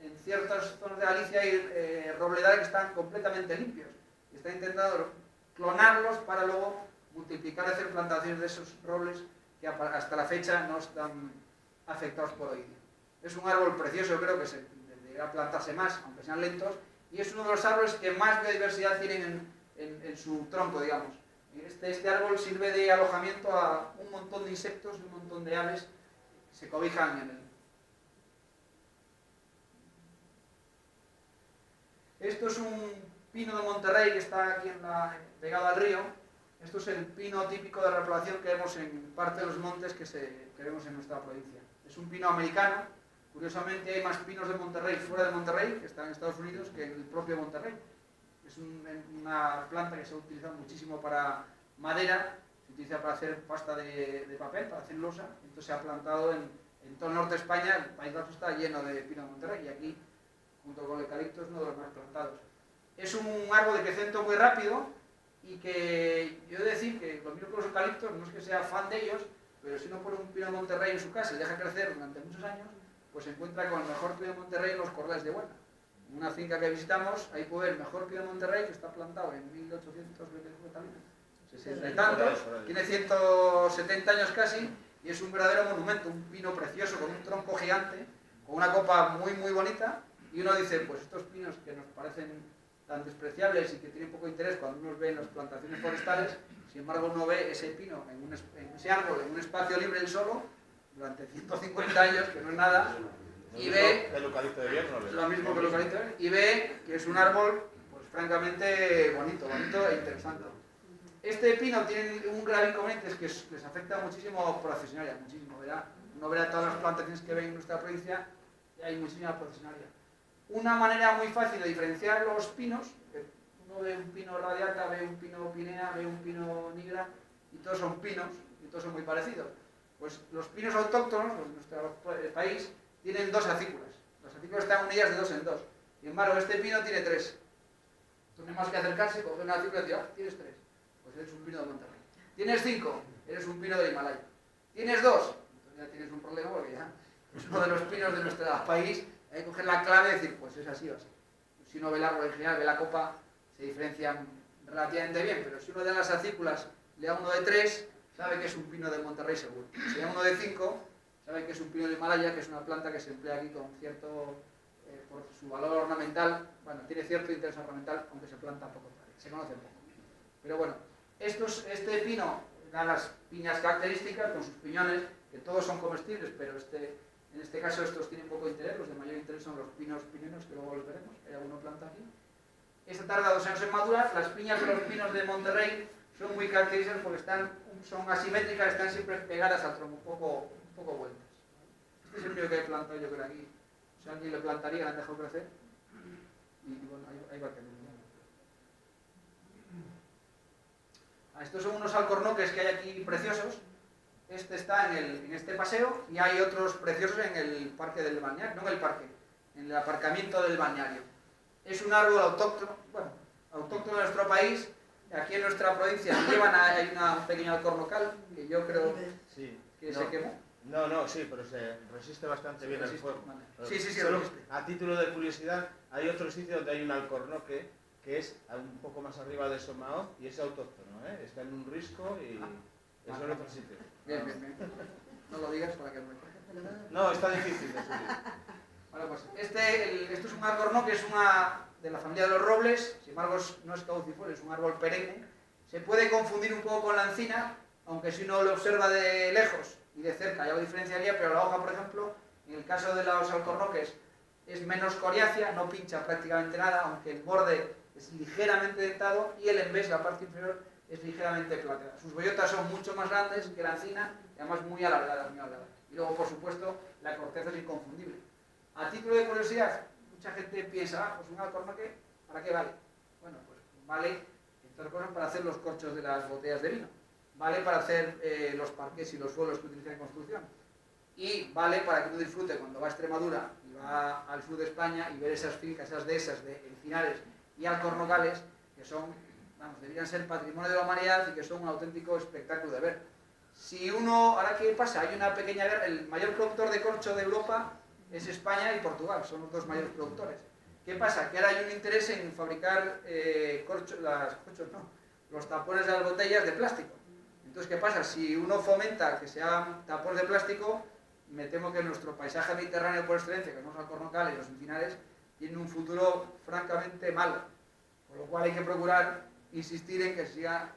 en ciertas zonas de Galicia hay robledales que están completamente limpios. Y están intentando clonarlos para luego multiplicar y hacer plantaciones de esos robles que hasta la fecha no están afectados por oídio. Es un árbol precioso, creo que se debería plantarse más, aunque sean lentos, y es uno de los árboles que más biodiversidad tienen en su tronco, digamos. Este árbol sirve de alojamiento a un montón de insectos y un montón de aves que se cobijan en él. Esto es un pino de Monterrey que está aquí pegado al río. Esto es el pino típico de repoblación que vemos en parte de los montes que vemos en nuestra provincia. Es un pino americano. Curiosamente hay más pinos de Monterrey fuera de Monterrey, que están en Estados Unidos, que en el propio Monterrey. Es una planta que se utiliza muchísimo para madera, se utiliza para hacer pasta de papel, para hacer losa. Entonces se ha plantado en todo el norte de España. El País Vasco está lleno de pino de Monterrey y aquí, junto con el eucalipto, es uno de los más plantados. Es un árbol de crecimiento muy rápido y que yo he de decir que lo mismo que los eucaliptos, no es que sea fan de ellos, pero si uno pone un pino de Monterrey en su casa y deja crecer durante muchos años, pues se encuentra con el mejor pino de Monterrey en los corrales de Huelva. En una finca que visitamos, ahí puede ver el mejor pino de Monterrey, que está plantado en 1860 y tantos, tiene 170 años casi, y es un verdadero monumento, un pino precioso con un tronco gigante, con una copa muy muy bonita, y uno dice, pues estos pinos que nos parecen tan despreciables y que tienen poco interés cuando uno ve en las plantaciones forestales, sin embargo uno ve ese pino, ese árbol en un espacio libre él solo, durante 150 años, que no es nada, y ve el eucalipto de invierno, lo mismo que el eucalipto, y ve que es un árbol pues francamente bonito e interesante. Este pino tiene un grave inconveniente, es que les afecta muchísimo procesionaria, muchísimo, ¿verdad? Uno verá todas las plantaciones que ven en nuestra provincia y hay muchísima procesionaria. Una manera muy fácil de diferenciar los pinos, uno ve un pino radiata, ve un pino pinea, ve un pino nigra, y todos son pinos, y todos son muy parecidos. Pues los pinos autóctonos, los de nuestro país, tienen dos acículas. Las acículas están unidas de dos en dos. Sin embargo, este pino tiene tres. Entonces, no hay más que acercarse, coger una acícula y decir, ah, tienes tres. Pues eres un pino de Monterrey. Tienes 5, eres un pino del Himalaya. Tienes 2, entonces ya tienes un problema porque ya es uno de los pinos de nuestro país. Hay que coger la clave y decir, pues es así o así. Si uno ve el árbol en general, ve la copa, se diferencian relativamente bien, pero si uno de las acículas le da uno de 3, sabe que es un pino de Monterrey seguro. Si hay uno de 5, sabe que es un pino de Himalaya, que es una planta que se emplea aquí con cierto, por su valor ornamental, bueno, tiene cierto interés ornamental, aunque se planta poco, se conoce poco. Pero bueno, este pino da las piñas características con sus piñones, que todos son comestibles, pero en este caso estos tienen poco interés, los de mayor interés son los pinos pinenos, que luego los veremos, hay alguna planta aquí. Esta tarda 2 años en madurar. Las piñas de los pinos de Monterrey son muy características porque son asimétricas, están siempre pegadas al tronco, un poco vueltas. Este es el mío que he plantado yo creo aquí. O sea, alguien le plantaría, le han dejado crecer. Y bueno, ahí va a tener. Estos son unos alcornoques que hay aquí preciosos. Este está en este paseo y hay otros preciosos en el parque del balneario, no en el parque, en el aparcamiento del balneario. Es un árbol autóctono, bueno, autóctono de nuestro país. Aquí en nuestra provincia hay un pequeño alcornocal que yo creo que se quemó. No, sí, pero se resiste bastante bien al fuego. Vale. Sí, Solo, a título de curiosidad, hay otro sitio donde hay un alcornoque que es un poco más arriba de Somaoz y es autóctono, ¿eh? Está en un risco y es en otro sitio. Bien. No lo digas para que no me coja. No, está difícil de subir. Bueno, pues esto es un alcornoque, es una de la familia de los robles, sin embargo no es caducifolio, es un árbol perenne. Se puede confundir un poco con la encina, aunque si uno lo observa de lejos y de cerca ya lo diferenciaría, pero la hoja, por ejemplo, en el caso de los alcornoques, es menos coriácea, no pincha prácticamente nada, aunque el borde es ligeramente dentado y el envés, la parte inferior, es ligeramente plateada. Sus bellotas son mucho más grandes que la encina y además muy alargadas, muy alargadas. Y luego, por supuesto, la corteza es inconfundible. A título de curiosidad, mucha gente piensa, pues un alcornoque, ¿para qué vale? Bueno, pues vale, entre otras cosas, para hacer los corchos de las botellas de vino. Vale para hacer los parques y los suelos que utilizan en construcción. Y vale para que uno disfrute cuando va a Extremadura y va al sur de España y ver esas fincas, esas dehesas de encinares y alcornocales que son, vamos, deberían ser patrimonio de la humanidad y que son un auténtico espectáculo de ver. Si uno, ahora qué pasa, hay una pequeña guerra, el mayor productor de corcho de Europa es España y Portugal, son los dos mayores productores. ¿Qué pasa? Que ahora hay un interés en fabricar los tapones de las botellas de plástico. Entonces, ¿qué pasa? Si uno fomenta que sean tapones de plástico, me temo que nuestro paisaje mediterráneo por excelencia, que son los alcornocales y los encinares, tiene un futuro francamente malo. Con lo cual hay que procurar insistir en que siga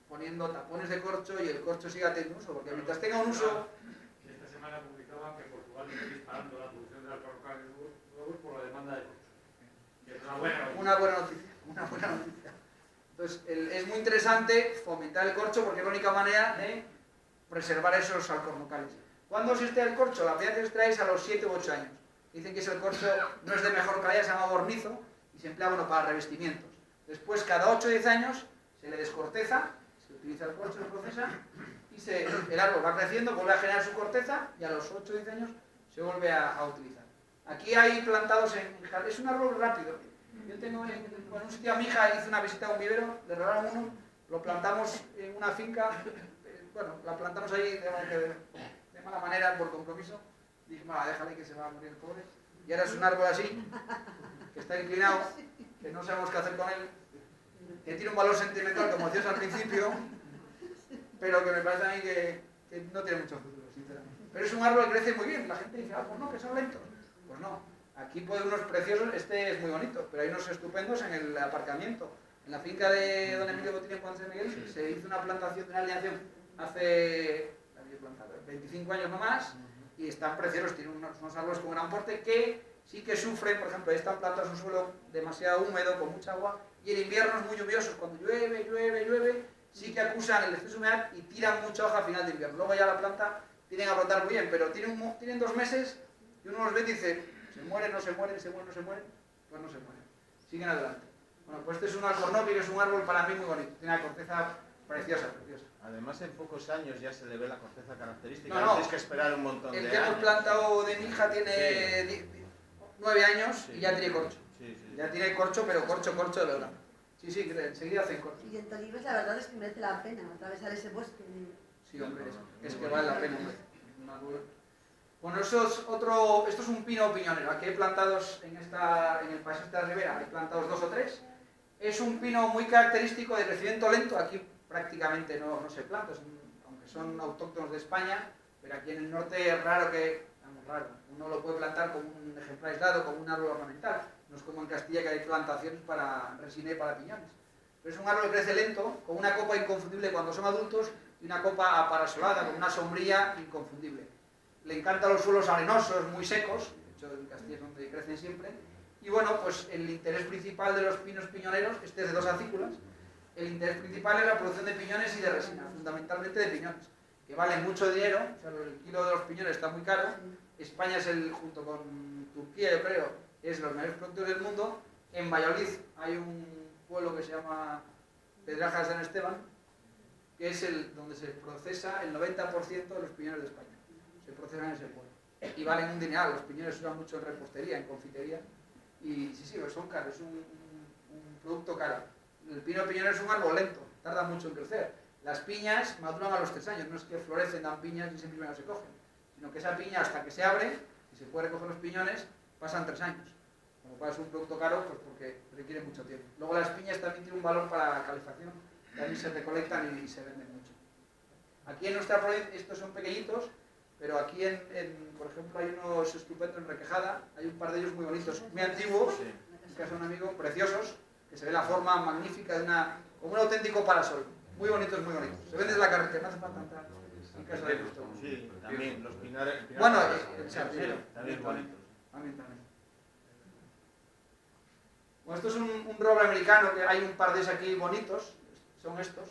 poniendo tapones de corcho y el corcho siga teniendo uso, porque mientras tenga un uso... Esta semana publicaban que Portugal está disparando la producción de alcornocales nuevos por la demanda de corcho. Que es una buena noticia. Una buena noticia. Entonces, es muy interesante fomentar el corcho porque es la única manera de preservar esos alcornocales. ¿Cuándo se extrae el corcho? La primera que se extrae es a los 7 u 8 años. Dicen que ese corcho no es de mejor calidad, se llama bornizo y se emplea para revestimientos. Después, cada 8 o 10 años, se le descorteza, se utiliza el corcho, se procesa y el árbol va creciendo, vuelve a generar su corteza y a los 8 o 10 años se vuelve a utilizar. Aquí hay plantados es un árbol rápido. Yo tengo en un sitio a mi hija, hice una visita a un vivero, le regalaron uno, lo plantamos en una finca, bueno, la plantamos ahí de mala manera, por compromiso. Dije, déjale que se va a morir el pobre. Y ahora es un árbol así, que está inclinado, que no sabemos qué hacer con él, que tiene un valor sentimental, como decías al principio, pero que me parece a mí que no tiene mucho futuro, sinceramente. Pero es un árbol que crece muy bien. La gente dice, pues no, que son lentos. Pues no. Aquí puede unos preciosos, este es muy bonito, pero hay unos estupendos en el aparcamiento. En la finca de don Emilio Botín en Juan San Miguel se hizo una plantación, una alineación hace 25 años no más, y están preciosos, tienen unos árboles con gran porte que sí que sufren, por ejemplo, están plantados en un suelo demasiado húmedo, con mucha agua, y en inviernos muy lluviosos, cuando llueve, sí que acusan el exceso de humedad y tiran mucha hoja a final de invierno. Luego ya la planta tienen a brotar muy bien, pero tienen 2 meses y uno los ve y dice, se mueren, no se mueren, pues no se mueren. Siguen adelante. Bueno, pues este es un alcornoque, que es un árbol para mí muy bonito, tiene una corteza preciosa. Además, en pocos años ya se le ve la corteza característica, no, tienes que esperar un montón de años. El que hemos plantado de mi hija tiene 9 años y ya tiene corcho. Sí. Ya tiene corcho, pero corcho de verdad. Sí, enseguida hacen corcho. Y en Tolivos la verdad es que merece la pena atravesar ese bosque. Sí, hombre, es que vale la pena. Bueno, esto es un pino piñonero. Aquí hay plantados en el paisaje de la ribera, hay plantados 2 o 3. Es un pino muy característico de crecimiento lento. Aquí prácticamente no se planta, aunque son autóctonos de España, pero aquí en el norte es raro que, vamos, raro, uno lo puede plantar como un ejemplar aislado, como un árbol ornamental, no es como en Castilla que hay plantaciones para resina y para piñones. Pero es un árbol que crece lento, con una copa inconfundible cuando son adultos y una copa aparasolada, con una sombrilla inconfundible. Le encantan los suelos arenosos, muy secos, de hecho en Castilla es donde crecen siempre, y bueno, pues el interés principal de los pinos piñoneros, este es de 2 acículas, el interés principal es la producción de piñones y de resina, fundamentalmente de piñones, que valen mucho dinero, o sea, el kilo de los piñones está muy caro. España es junto con Turquía, yo creo, es los mayores productores del mundo. En Valladolid hay un pueblo que se llama Pedrajas de San Esteban, que es donde se procesa el 90% de los piñones de España. Se procesan en ese pueblo. Y valen un dineral, los piñones se usan mucho en repostería, en confitería. Y sí, son caros, es un producto caro. El pino piñonero es un árbol lento, tarda mucho en crecer. Las piñas maduran a los 3 años, no es que florecen, dan piñas y siempre se cogen, sino que esa piña hasta que se abre y se puede recoger los piñones, pasan 3 años. Como cual es un producto caro, pues porque requiere mucho tiempo. Luego las piñas también tienen un valor para la calefacción, también se recolectan y se venden mucho. Aquí en nuestra provincia, estos son pequeñitos, pero aquí por ejemplo hay unos estupendos en Requejada, hay un par de ellos muy bonitos, muy antiguos, en casa de un amigo, preciosos, que se ve la forma magnífica de como un auténtico parasol. Muy bonitos, muy bonitos. Se ven desde la carretera, no hace falta entrar en casa de gusto. Sí, también, los pinares. Bueno, el sardinero. También bonitos. También. Bueno, esto es un roble americano, que hay un par de esos aquí bonitos, son estos.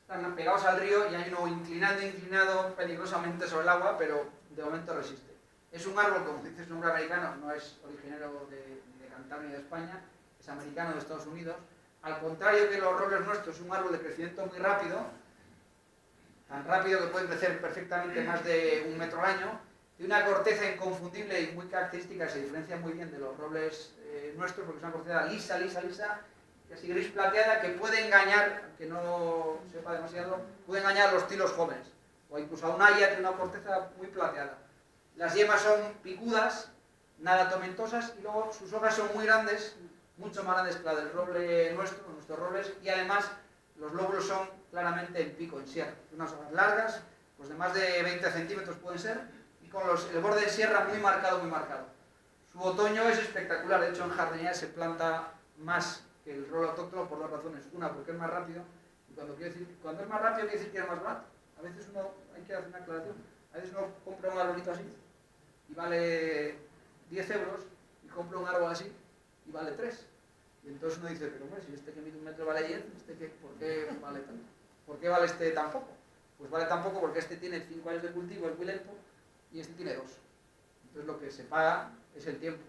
Están pegados al río y hay uno inclinado peligrosamente sobre el agua, pero de momento resiste. Es un árbol, como dices, un roble americano, no es originario de Cantabria ni de España, es americano de Estados Unidos. Al contrario que los robles nuestros, es un árbol de crecimiento muy rápido, tan rápido que puede crecer perfectamente más de 1 metro al año, de una corteza inconfundible y muy característica, se diferencia muy bien de los robles nuestros, porque es una corteza lisa, casi gris plateada, que puede engañar, aunque no sepa demasiado, puede engañar a los tilos jóvenes, o incluso a un haya que tiene una corteza muy plateada. Las yemas son picudas, nada tomentosas, y luego sus hojas son muy grandes, mucho más grandes que la del roble nuestros robles, y además los lóbulos son claramente en pico, en sierra, unas hojas largas, pues de más de 20 centímetros pueden ser, y con el borde en sierra muy marcado, muy marcado. Su otoño es espectacular, de hecho en jardinería se planta más que el roble autóctono por 2 razones. Una, porque es más rápido, y cuando es más rápido quiere decir que es más barato. A veces hay que hacer una aclaración, a veces uno compra un arbolito así, y vale 10 euros, y compra un árbol así, y vale 3. Y entonces uno dice, pero bueno, si este que mide 1 metro vale 10, ¿por qué vale tanto? ¿Por qué vale este tan poco? Pues vale tan poco porque este tiene 5 años de cultivo, es muy lento, y este tiene 2. Entonces lo que se paga es el tiempo.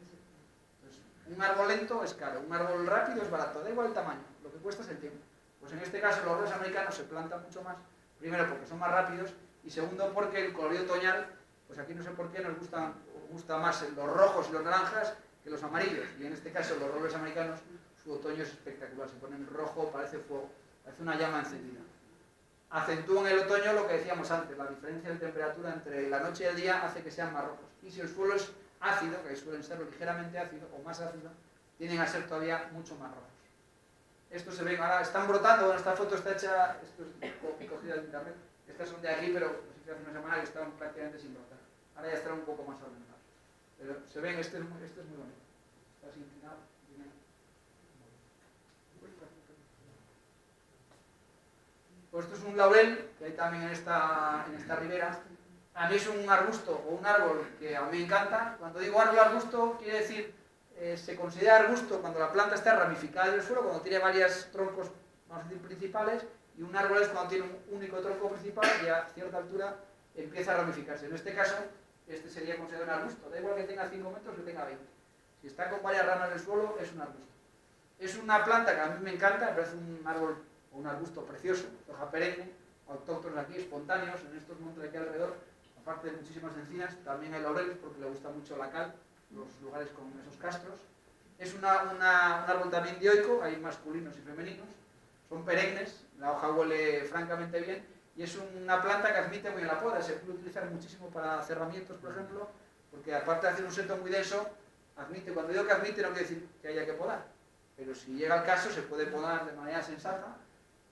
Entonces, un árbol lento es caro, un árbol rápido es barato, da igual el tamaño, lo que cuesta es el tiempo. Pues en este caso los árboles americanos se plantan mucho más, primero porque son más rápidos, y segundo porque el colorido otoñal, pues aquí no sé por qué nos gusta más los rojos y los naranjas que los amarillos, y en este caso los robles americanos, su otoño es espectacular, se ponen rojo, parece fuego, parece una llama encendida. Acentúan el otoño lo que decíamos antes, la diferencia de temperatura entre la noche y el día hace que sean más rojos, y si el suelo es ácido, que suelen ser ligeramente ácido o más ácido, tienden a ser todavía mucho más rojos. Estos se ven, ahora están brotando, bueno, esta foto está hecha, esto es cogida de internet, estas son de aquí, pero pues, hace una semana que estaban prácticamente sin brotar, ahora ya estarán un poco más ordenados. Pero se ven, este es muy bonito, está así inclinado. Pues esto es un laurel, que hay también en esta ribera. A mí es un arbusto o un árbol que a mí me encanta. Cuando digo árbol arbusto, quiere decir, se considera arbusto cuando la planta está ramificada del suelo, cuando tiene varios troncos, vamos a decir, principales, y un árbol es cuando tiene un único tronco principal y a cierta altura empieza a ramificarse. En este caso, este sería considerado un arbusto. Da igual que tenga 5 metros o que tenga 20. Si está con varias ramas del suelo, es un arbusto. Es una planta que a mí me encanta, me parece un árbol o un arbusto precioso, hoja perenne, autóctonos aquí, espontáneos, en estos montes de aquí alrededor, aparte de muchísimas encinas, también hay laureles porque le gusta mucho la cal, los lugares con esos castros. Es un árbol también dioico, hay masculinos y femeninos, son perennes, la hoja huele francamente bien, y es una planta que admite muy bien la poda, se puede utilizar muchísimo para cerramientos, por ejemplo, porque aparte de hacer un seto muy denso, admite, cuando digo que admite no quiere decir que haya que podar, pero si llega el caso se puede podar de manera sensata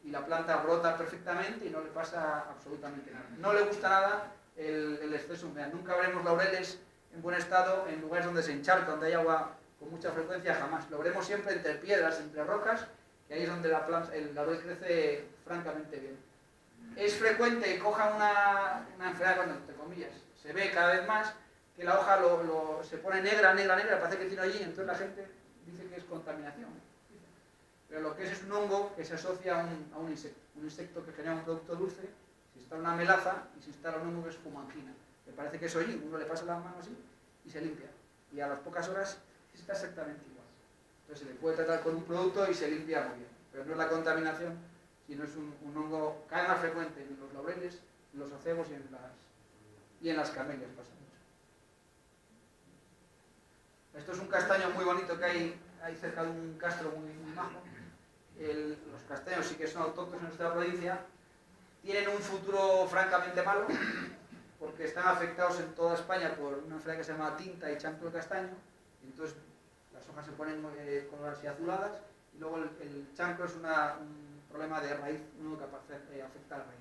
y la planta brota perfectamente y no le pasa absolutamente nada. No le gusta nada el exceso de humedad. Nunca veremos laureles en buen estado en lugares donde se encharca, donde hay agua con mucha frecuencia, jamás. Lo veremos siempre entre piedras, entre rocas, que ahí es donde el laurel crece francamente bien. Es frecuente que coja una enfermedad, bueno, entre comillas, se ve cada vez más que la hoja se pone negra, parece que tiene allí, entonces la gente dice que es contaminación. Pero lo que es un hongo que se asocia a un insecto que genera un producto dulce, se instala una melaza y se instala un hongo que es como angina. Me parece que es hollín, uno le pasa la mano así y se limpia. Y a las pocas horas está exactamente igual. Entonces se le puede tratar con un producto y se limpia muy bien. Pero no es la contaminación, sino es un hongo cada vez más frecuente en los laureles, en los acebos y en las camelias pasa mucho. Esto es un castaño muy bonito que hay cerca de un castro muy majo. Los castaños sí que son autóctonos en nuestra provincia. Tienen un futuro francamente malo, porque están afectados en toda España por una enfermedad que se llama tinta y chancro de castaño. Entonces las hojas se ponen coloradas y azuladas, y luego el chancro es un problema de raíz, uno que afecta a la raíz.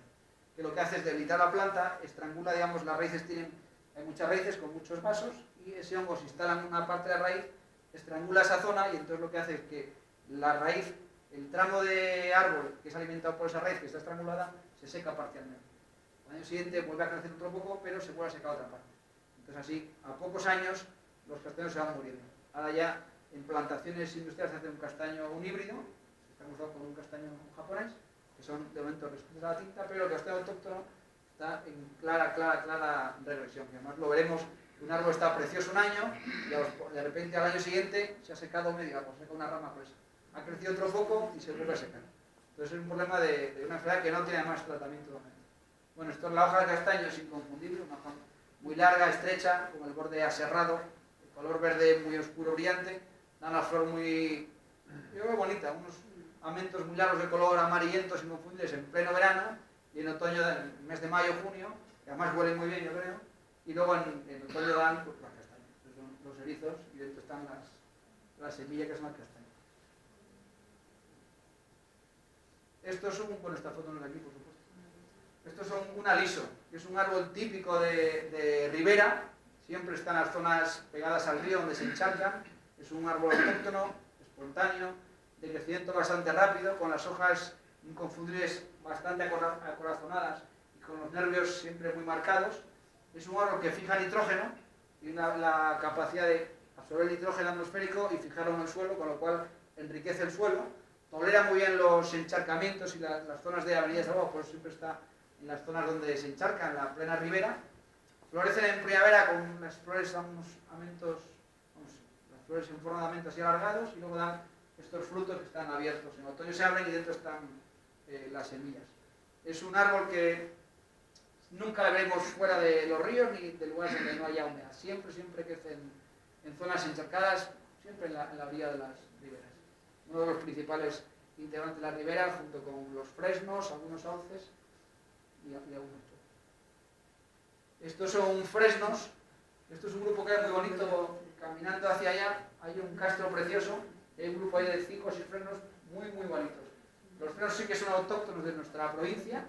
Que lo que hace es debilitar la planta, estrangula, digamos, las raíces hay muchas raíces con muchos vasos, y ese hongo se instala en una parte de la raíz, estrangula esa zona, y entonces lo que hace es que la raíz, el tramo de árbol que es alimentado por esa raíz que está estrangulada, se seca parcialmente. Al año siguiente vuelve a crecer otro poco, pero se vuelve a secar otra parte. Entonces así, a pocos años, los castaños se van muriendo. Ahora ya en plantaciones industriales se hace un híbrido, se está cruzado con un castaño japonés, que son de momento resistentes a la tinta, pero el castaño autóctono está en clara regresión. Y además lo veremos, un árbol está precioso un año y de repente al año siguiente se ha secado medio árbol, se seca una rama por eso. Ha crecido otro poco y se vuelve a secar. Entonces es un problema de una enfermedad que no tiene más tratamiento de momento. Bueno, esto es la hoja de castaño, es inconfundible, una hoja muy larga, estrecha, con el borde aserrado, el color verde muy oscuro, brillante, da una flor muy bonita, unos amentos muy largos de color amarillentos inconfundibles en pleno verano, y en otoño, en el mes de mayo, junio, que además huelen muy bien, yo creo, y luego en otoño dan pues, las castañas, son los erizos, y dentro están las semillas que son las castañas. Estos son, bueno, esta foto no es de aquí, por supuesto. Estos son un aliso, que es un árbol típico de ribera, siempre está en las zonas pegadas al río donde se encharcan, es un árbol autóctono, espontáneo, de crecimiento bastante rápido, con las hojas inconfundibles bastante acorazonadas y con los nervios siempre muy marcados. Es un árbol que fija nitrógeno, tiene la capacidad de absorber el nitrógeno atmosférico y fijarlo en el suelo, con lo cual enriquece el suelo. Tolera muy bien los encharcamientos y las zonas de avenidas de agua, por eso siempre está en las zonas donde se encharca, en la plena ribera. Florecen en primavera con las flores a unos amentos, las flores en forma de amentos así alargados, y luego dan estos frutos que están abiertos. En otoño se abren y dentro están las semillas. Es un árbol que nunca veremos fuera de los ríos ni de lugares donde no haya humedad. Siempre crece en zonas encharcadas, siempre en la orilla de las riberas. Uno de los principales integrantes de la ribera, junto con los fresnos, algunos sauces y algunos otros. Estos son fresnos. Esto es un grupo que es muy bonito. Caminando hacia allá hay un castro precioso. Hay un grupo ahí de 5 o 6 fresnos muy bonitos. Los fresnos sí que son autóctonos de nuestra provincia.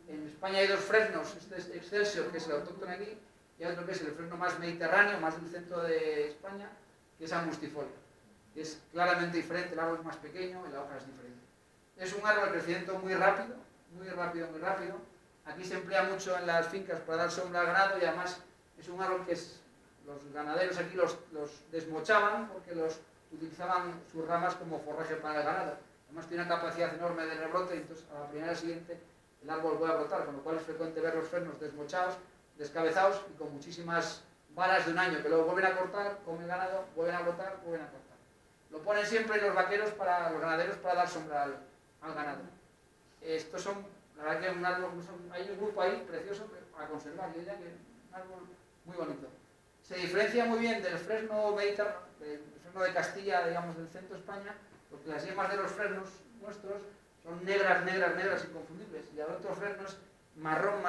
En España hay 2 fresnos. Este es Excelsior, que es el autóctono aquí, y otro que es el fresno más mediterráneo, más del centro de España, que es angustifolia. Es claramente diferente, el árbol es más pequeño y la hoja es diferente. Es un árbol de crecimiento muy rápido. Aquí se emplea mucho en las fincas para dar sombra al ganado, y además es un árbol que los ganaderos aquí los desmochaban porque utilizaban sus ramas como forraje para el ganado. Además tiene una capacidad enorme de rebrote, y entonces a la primera siguiente el árbol vuelve a brotar, con lo cual es frecuente ver los fresnos desmochados, descabezados y con muchísimas varas de un año, que luego vuelven a cortar, comen el ganado, vuelven a brotar, vuelven a cortar. Lo ponen siempre los vaqueros, los ganaderos, para dar sombra al ganado. Estos son, la verdad que un árbol, hay un grupo ahí precioso a conservar, yo diría que es un árbol muy bonito. Se diferencia muy bien del fresno mediterráneo, del fresno de Castilla, digamos, del centro de España, porque las yemas de los fresnos nuestros son negras, inconfundibles, y de otros fresnos marrón.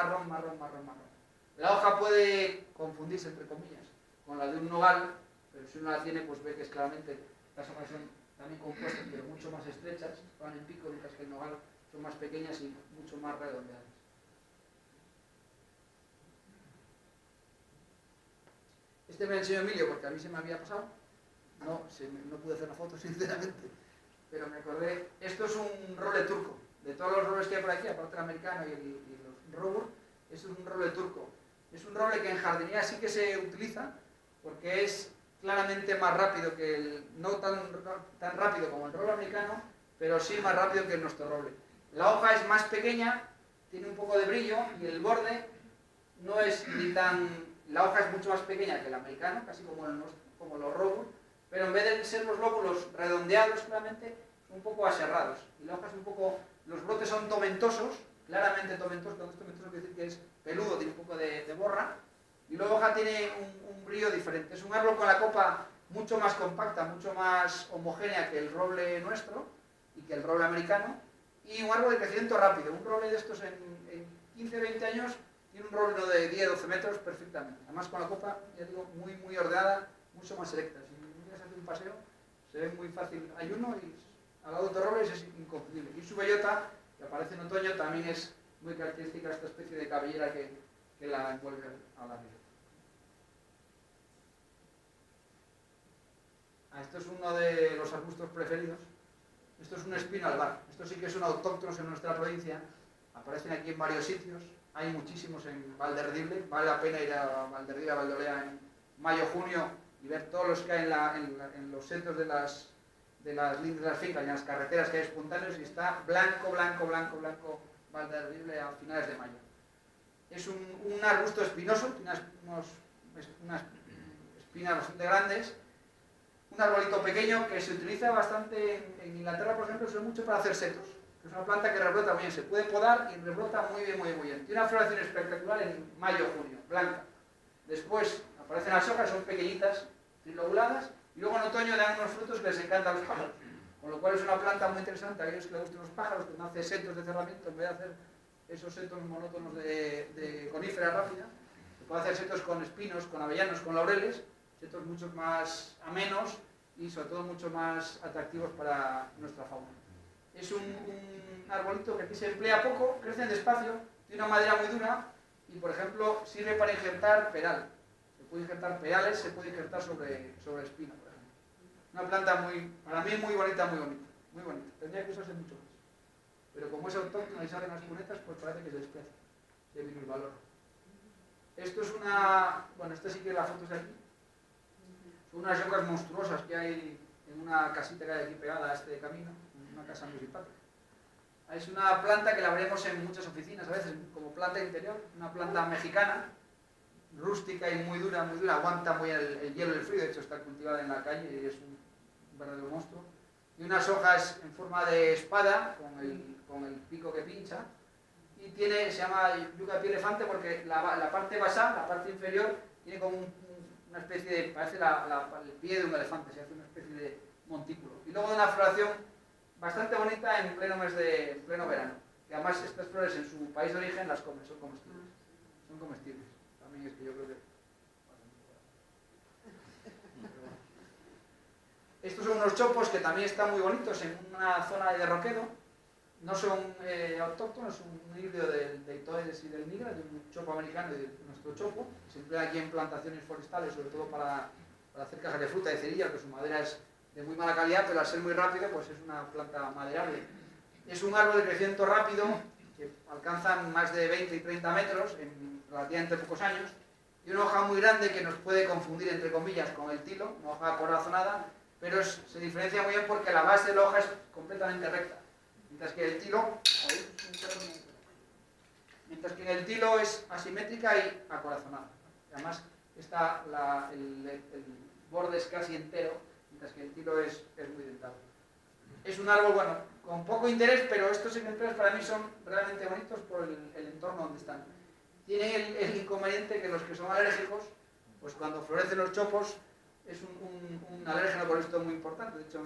La hoja puede confundirse, entre comillas, con la de un nogal, pero si uno la tiene, pues ve que es claramente, las hojas son también compuestas, pero mucho más estrechas, van en pico, mientras que el nogal son más pequeñas y mucho más redondeadas. Este me lo enseñó Emilio porque a mí se me había pasado. No pude hacer la foto, sinceramente. Pero me acordé. Esto es un roble turco. De todos los robles que hay por aquí, aparte del americano y los Robur, esto es un roble turco. Es un roble que en jardinería sí que se utiliza porque es claramente más rápido que el... No tan rápido como el roble americano, pero sí más rápido que nuestro roble. La hoja es más pequeña, tiene un poco de brillo y el borde no es ni tan... La hoja es mucho más pequeña que el americano, casi como los Robur, pero en vez de ser los lóbulos redondeados claramente, son un poco aserrados. Y la hoja es un poco... Los brotes son tomentosos, claramente tomentosos, cuando es tomentoso quiere decir que es peludo, tiene un poco de borra, y la hoja tiene un brillo diferente. Es un árbol con la copa mucho más compacta, mucho más homogénea que el roble nuestro y que el roble americano, y un árbol de crecimiento rápido. Un roble de estos en 15-20 años tiene un roble de 10-12 metros perfectamente. Además con la copa, ya digo, muy ordenada, mucho más selecta. Si quieres hacer un paseo, se ve muy fácil. Hay uno y al lado de otros robles es inconfundible. Y su bellota, que aparece en otoño, también es muy característica esta especie de cabellera que la envuelve a la vida. Esto es uno de los arbustos preferidos. Esto es un espino albar. Esto sí que son autóctonos en nuestra provincia. Aparecen aquí en varios sitios. Hay muchísimos en Valderdible. Vale la pena ir a Valderdible, a Valdolea en mayo, junio y ver todos los que hay en los centros de las líneas de las fincas y en las carreteras que hay espontáneos, y está blanco Valderdible a finales de mayo. Es un arbusto espinoso, tiene unas espinas bastante grandes. Un arbolito pequeño que se utiliza bastante en Inglaterra, por ejemplo, se usa mucho para hacer setos. Es una planta que rebrota muy bien, se puede podar y rebrota muy bien. Tiene una floración espectacular en mayo-junio, blanca. Después aparecen las hojas, son pequeñitas, trilobuladas, y luego en otoño dan unos frutos que les encantan a los pájaros. Con lo cual es una planta muy interesante a aquellos que les gustan los pájaros, que no hace setos de cerramiento, en vez de hacer esos setos monótonos de conífera rápida, se puede hacer setos con espinos, con avellanos, con laureles, setos mucho más amenos y sobre todo mucho más atractivos para nuestra fauna. Es un arbolito que aquí se emplea poco, crecen despacio, tiene una madera muy dura y, por ejemplo, sirve para injertar peral. Se puede injertar perales, se puede injertar sobre espina, por ejemplo. Una planta para mí muy bonita. Tendría que usarse mucho más. Pero como es autóctona y salen las cunetas, pues parece que se desprecia, de minusvalor. Esto es esta sí que la foto es de aquí. Son unas yocas monstruosas que hay en una casita que hay aquí pegada a este camino, una casa muy simpática. Es una planta que la veremos en muchas oficinas, a veces como planta interior, una planta mexicana, rústica y muy dura, aguanta muy el hielo y el frío, de hecho está cultivada en la calle y es un verdadero monstruo. Y unas hojas en forma de espada, con el pico que pincha, y se llama yuca de pie elefante porque la parte basal, la parte inferior, tiene como una especie de, parece el pie de un elefante, se hace una especie de montículo. Y luego de una floración bastante bonita en pleno verano. Y además estas flores en su país de origen las comen, son comestibles. También es que yo creo que... Estos son unos chopos que también están muy bonitos en una zona de Roquedo. No son autóctonos, son un híbrido del Itoides y del Nigra, de un chopo americano y de nuestro chopo. Se emplea aquí en plantaciones forestales, sobre todo para hacer cajas de fruta y cerilla, que su madera es de muy mala calidad, pero al ser muy rápido, pues es una planta maderable. Es un árbol de crecimiento rápido, que alcanzan más de 20 y 30 metros en relativamente pocos años, y una hoja muy grande que nos puede confundir, entre comillas, con el tilo, una hoja corazonada, pero se diferencia muy bien porque la base de la hoja es completamente recta. Mientras que en el tilo es asimétrica y acorazonada. Además, el borde es casi entero, mientras que el tilo es muy dentado. Es un árbol, con poco interés, pero estos ejemplares para mí son realmente bonitos por el entorno donde están. Tienen el inconveniente que los que son alérgicos, pues cuando florecen los chopos, es un alérgeno por esto muy importante. De hecho,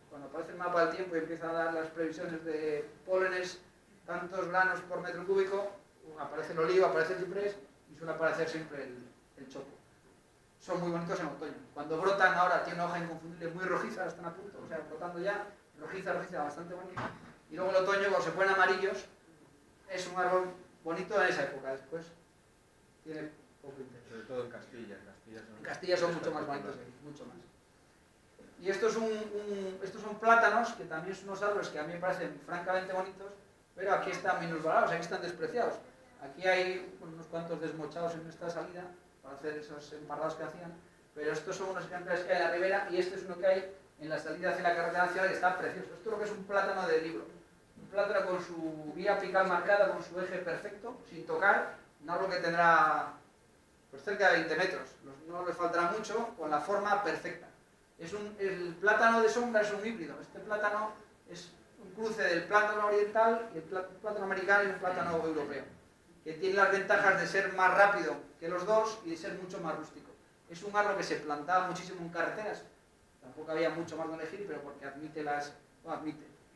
cuando aparece el mapa del tiempo y empieza a dar las previsiones de pólenes, tantos granos por metro cúbico, aparece el olivo, aparece el ciprés y suele aparecer siempre el chopo. Son muy bonitos en otoño. Cuando brotan ahora, tiene una hoja inconfundible muy rojiza, están a punto, o sea, brotando ya, rojiza, bastante bonita. Y luego el otoño, cuando se ponen amarillos, es un árbol bonito en esa época. Después tiene poco interés. Sobre todo en Castilla. En Castilla son mucho más bonitos que aquí, mucho más. Y estos son plátanos, que también son unos árboles que a mí me parecen francamente bonitos, pero aquí están minusvalados, aquí están despreciados. Aquí hay unos cuantos desmochados en esta salida para hacer esos emparrados que hacían, pero estos son unos ejemplares que hay en la ribera y este es uno que hay en la salida hacia la carretera nacional y está precioso. Esto es lo que es un plátano de libro. Un plátano con su vía apical marcada, con su eje perfecto, sin tocar, un árbol que tendrá pues cerca de 20 metros, no le faltará mucho, con la forma perfecta. El plátano de sombra es un híbrido. Este plátano es un cruce del plátano oriental y el plátano americano y un plátano europeo, que tiene las ventajas de ser más rápido que los dos y de ser mucho más rústico. Es un árbol que se plantaba muchísimo en carreteras, tampoco había mucho más donde elegir, pero porque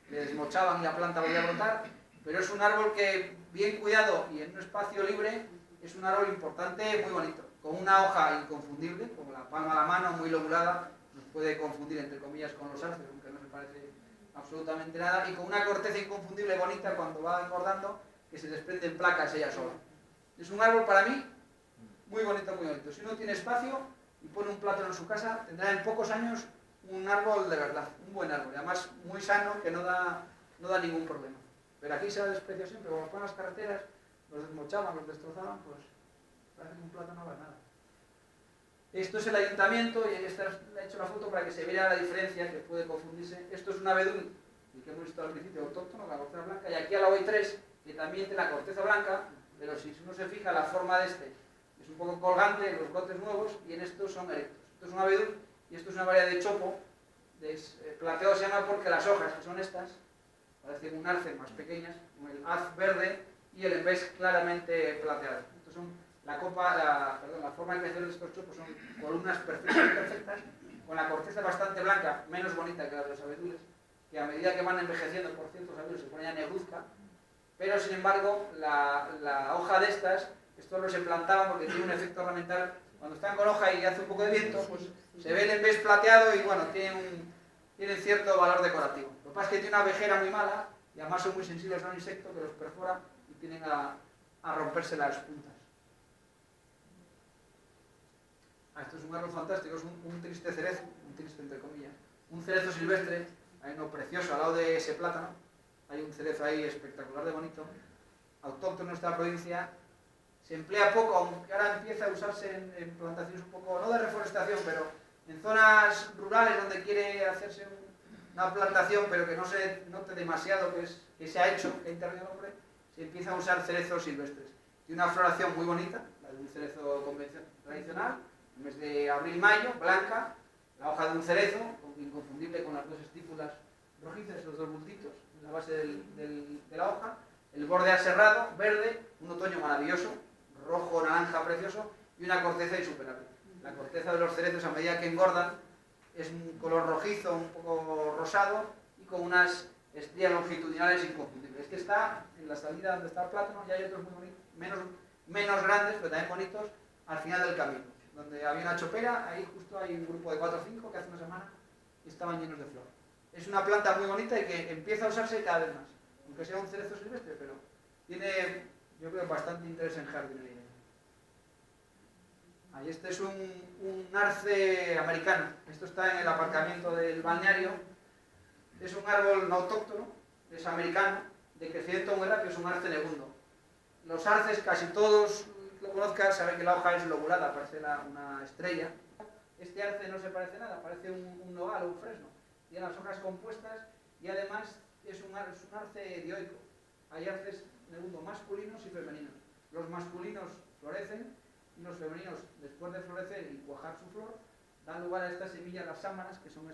le desmochaban y la planta volvía a brotar, pero es un árbol que, bien cuidado y en un espacio libre, es un árbol importante, muy bonito, con una hoja inconfundible, como la palma de la mano, muy lobulada, nos puede confundir entre comillas con los arces, aunque no se parece absolutamente nada, y con una corteza inconfundible bonita cuando va engordando, que se desprende en placas ella sola. Es un árbol para mí muy bonito, muy bonito. Si uno tiene espacio y pone un plátano en su casa, tendrá en pocos años un árbol de verdad, un buen árbol, y además muy sano, que no da ningún problema. Pero aquí se ha despreciado siempre, como ponen las carreteras, los desmochaban, los destrozaban, pues parece que un plátano no vale nada. Esto es el ayuntamiento y esta le he hecho la foto para que se vea la diferencia, que puede confundirse. Esto es un abedul, el que hemos visto al principio, autóctono, la corteza blanca, y aquí al lado hay tres, que también tiene la corteza blanca, pero si uno se fija, la forma de este es un poco colgante, los brotes nuevos, y en estos son erectos. Esto es un abedul y esto es una variedad de chopo, plateado se llama porque las hojas, que son estas, parecen un arce más pequeñas, con el haz verde y el embés claramente plateado. Estos son la forma de crecer de estos chopos son columnas perfectas, con la corteza bastante blanca, menos bonita que la de los abedules, que a medida que van envejeciendo, por cierto, los abedules se ponen ya negruzca, pero sin embargo la hoja de estos los se plantaban porque tiene un efecto ornamental. Cuando están con hoja y hace un poco de viento, pues se ve el embés plateado y bueno, tienen cierto valor decorativo. Lo que pasa es que tiene una vejera muy mala y además son muy sensibles a un insecto que los perfora y tienden a romperse las puntas. Esto es un árbol fantástico, es un triste cerezo, un triste entre comillas, un cerezo silvestre, hay uno precioso al lado de ese plátano, hay un cerezo ahí espectacular de bonito, autóctono en esta provincia, se emplea poco, aunque ahora empieza a usarse en plantaciones un poco, no de reforestación, pero en zonas rurales donde quiere hacerse una plantación, pero que no se note demasiado que se ha hecho, que ha intervenido el hombre, se empieza a usar cerezos silvestres. Tiene una floración muy bonita, la de un cerezo tradicional, en mes de abril-mayo, blanca, la hoja de un cerezo, inconfundible con las dos estípulas rojizas, los dos bultitos en la base de la hoja, el borde aserrado, verde, un otoño maravilloso, rojo, naranja, precioso, y una corteza insuperable. La corteza de los cerezos, a medida que engordan, es un color rojizo, un poco rosado, y con unas estrías longitudinales inconfundibles. Este está en la salida donde está el plátano, y hay otros muy bonitos, menos grandes, pero también bonitos, al final del camino, donde había una chopera, ahí justo hay un grupo de 4 o 5 que hace una semana estaban llenos de flor. Es una planta muy bonita y que empieza a usarse cada vez más, aunque sea un cerezo silvestre, pero tiene, yo creo, bastante interés en jardinería. Ahí este es un arce americano, esto está en el aparcamiento del balneario, es un árbol no autóctono, es americano, de crecimiento muy rápido, es un arce negundo. Los arces, casi todos lo conozcan, saben que la hoja es lobulada, parece una estrella. Este arce no se parece nada, parece un nogal o un fresno. Tiene las hojas compuestas y además es un arce dioico. Hay arces negundo masculinos y femeninos. Los masculinos florecen y los femeninos, después de florecer y cuajar su flor, dan lugar a estas semillas, las sámanas, que son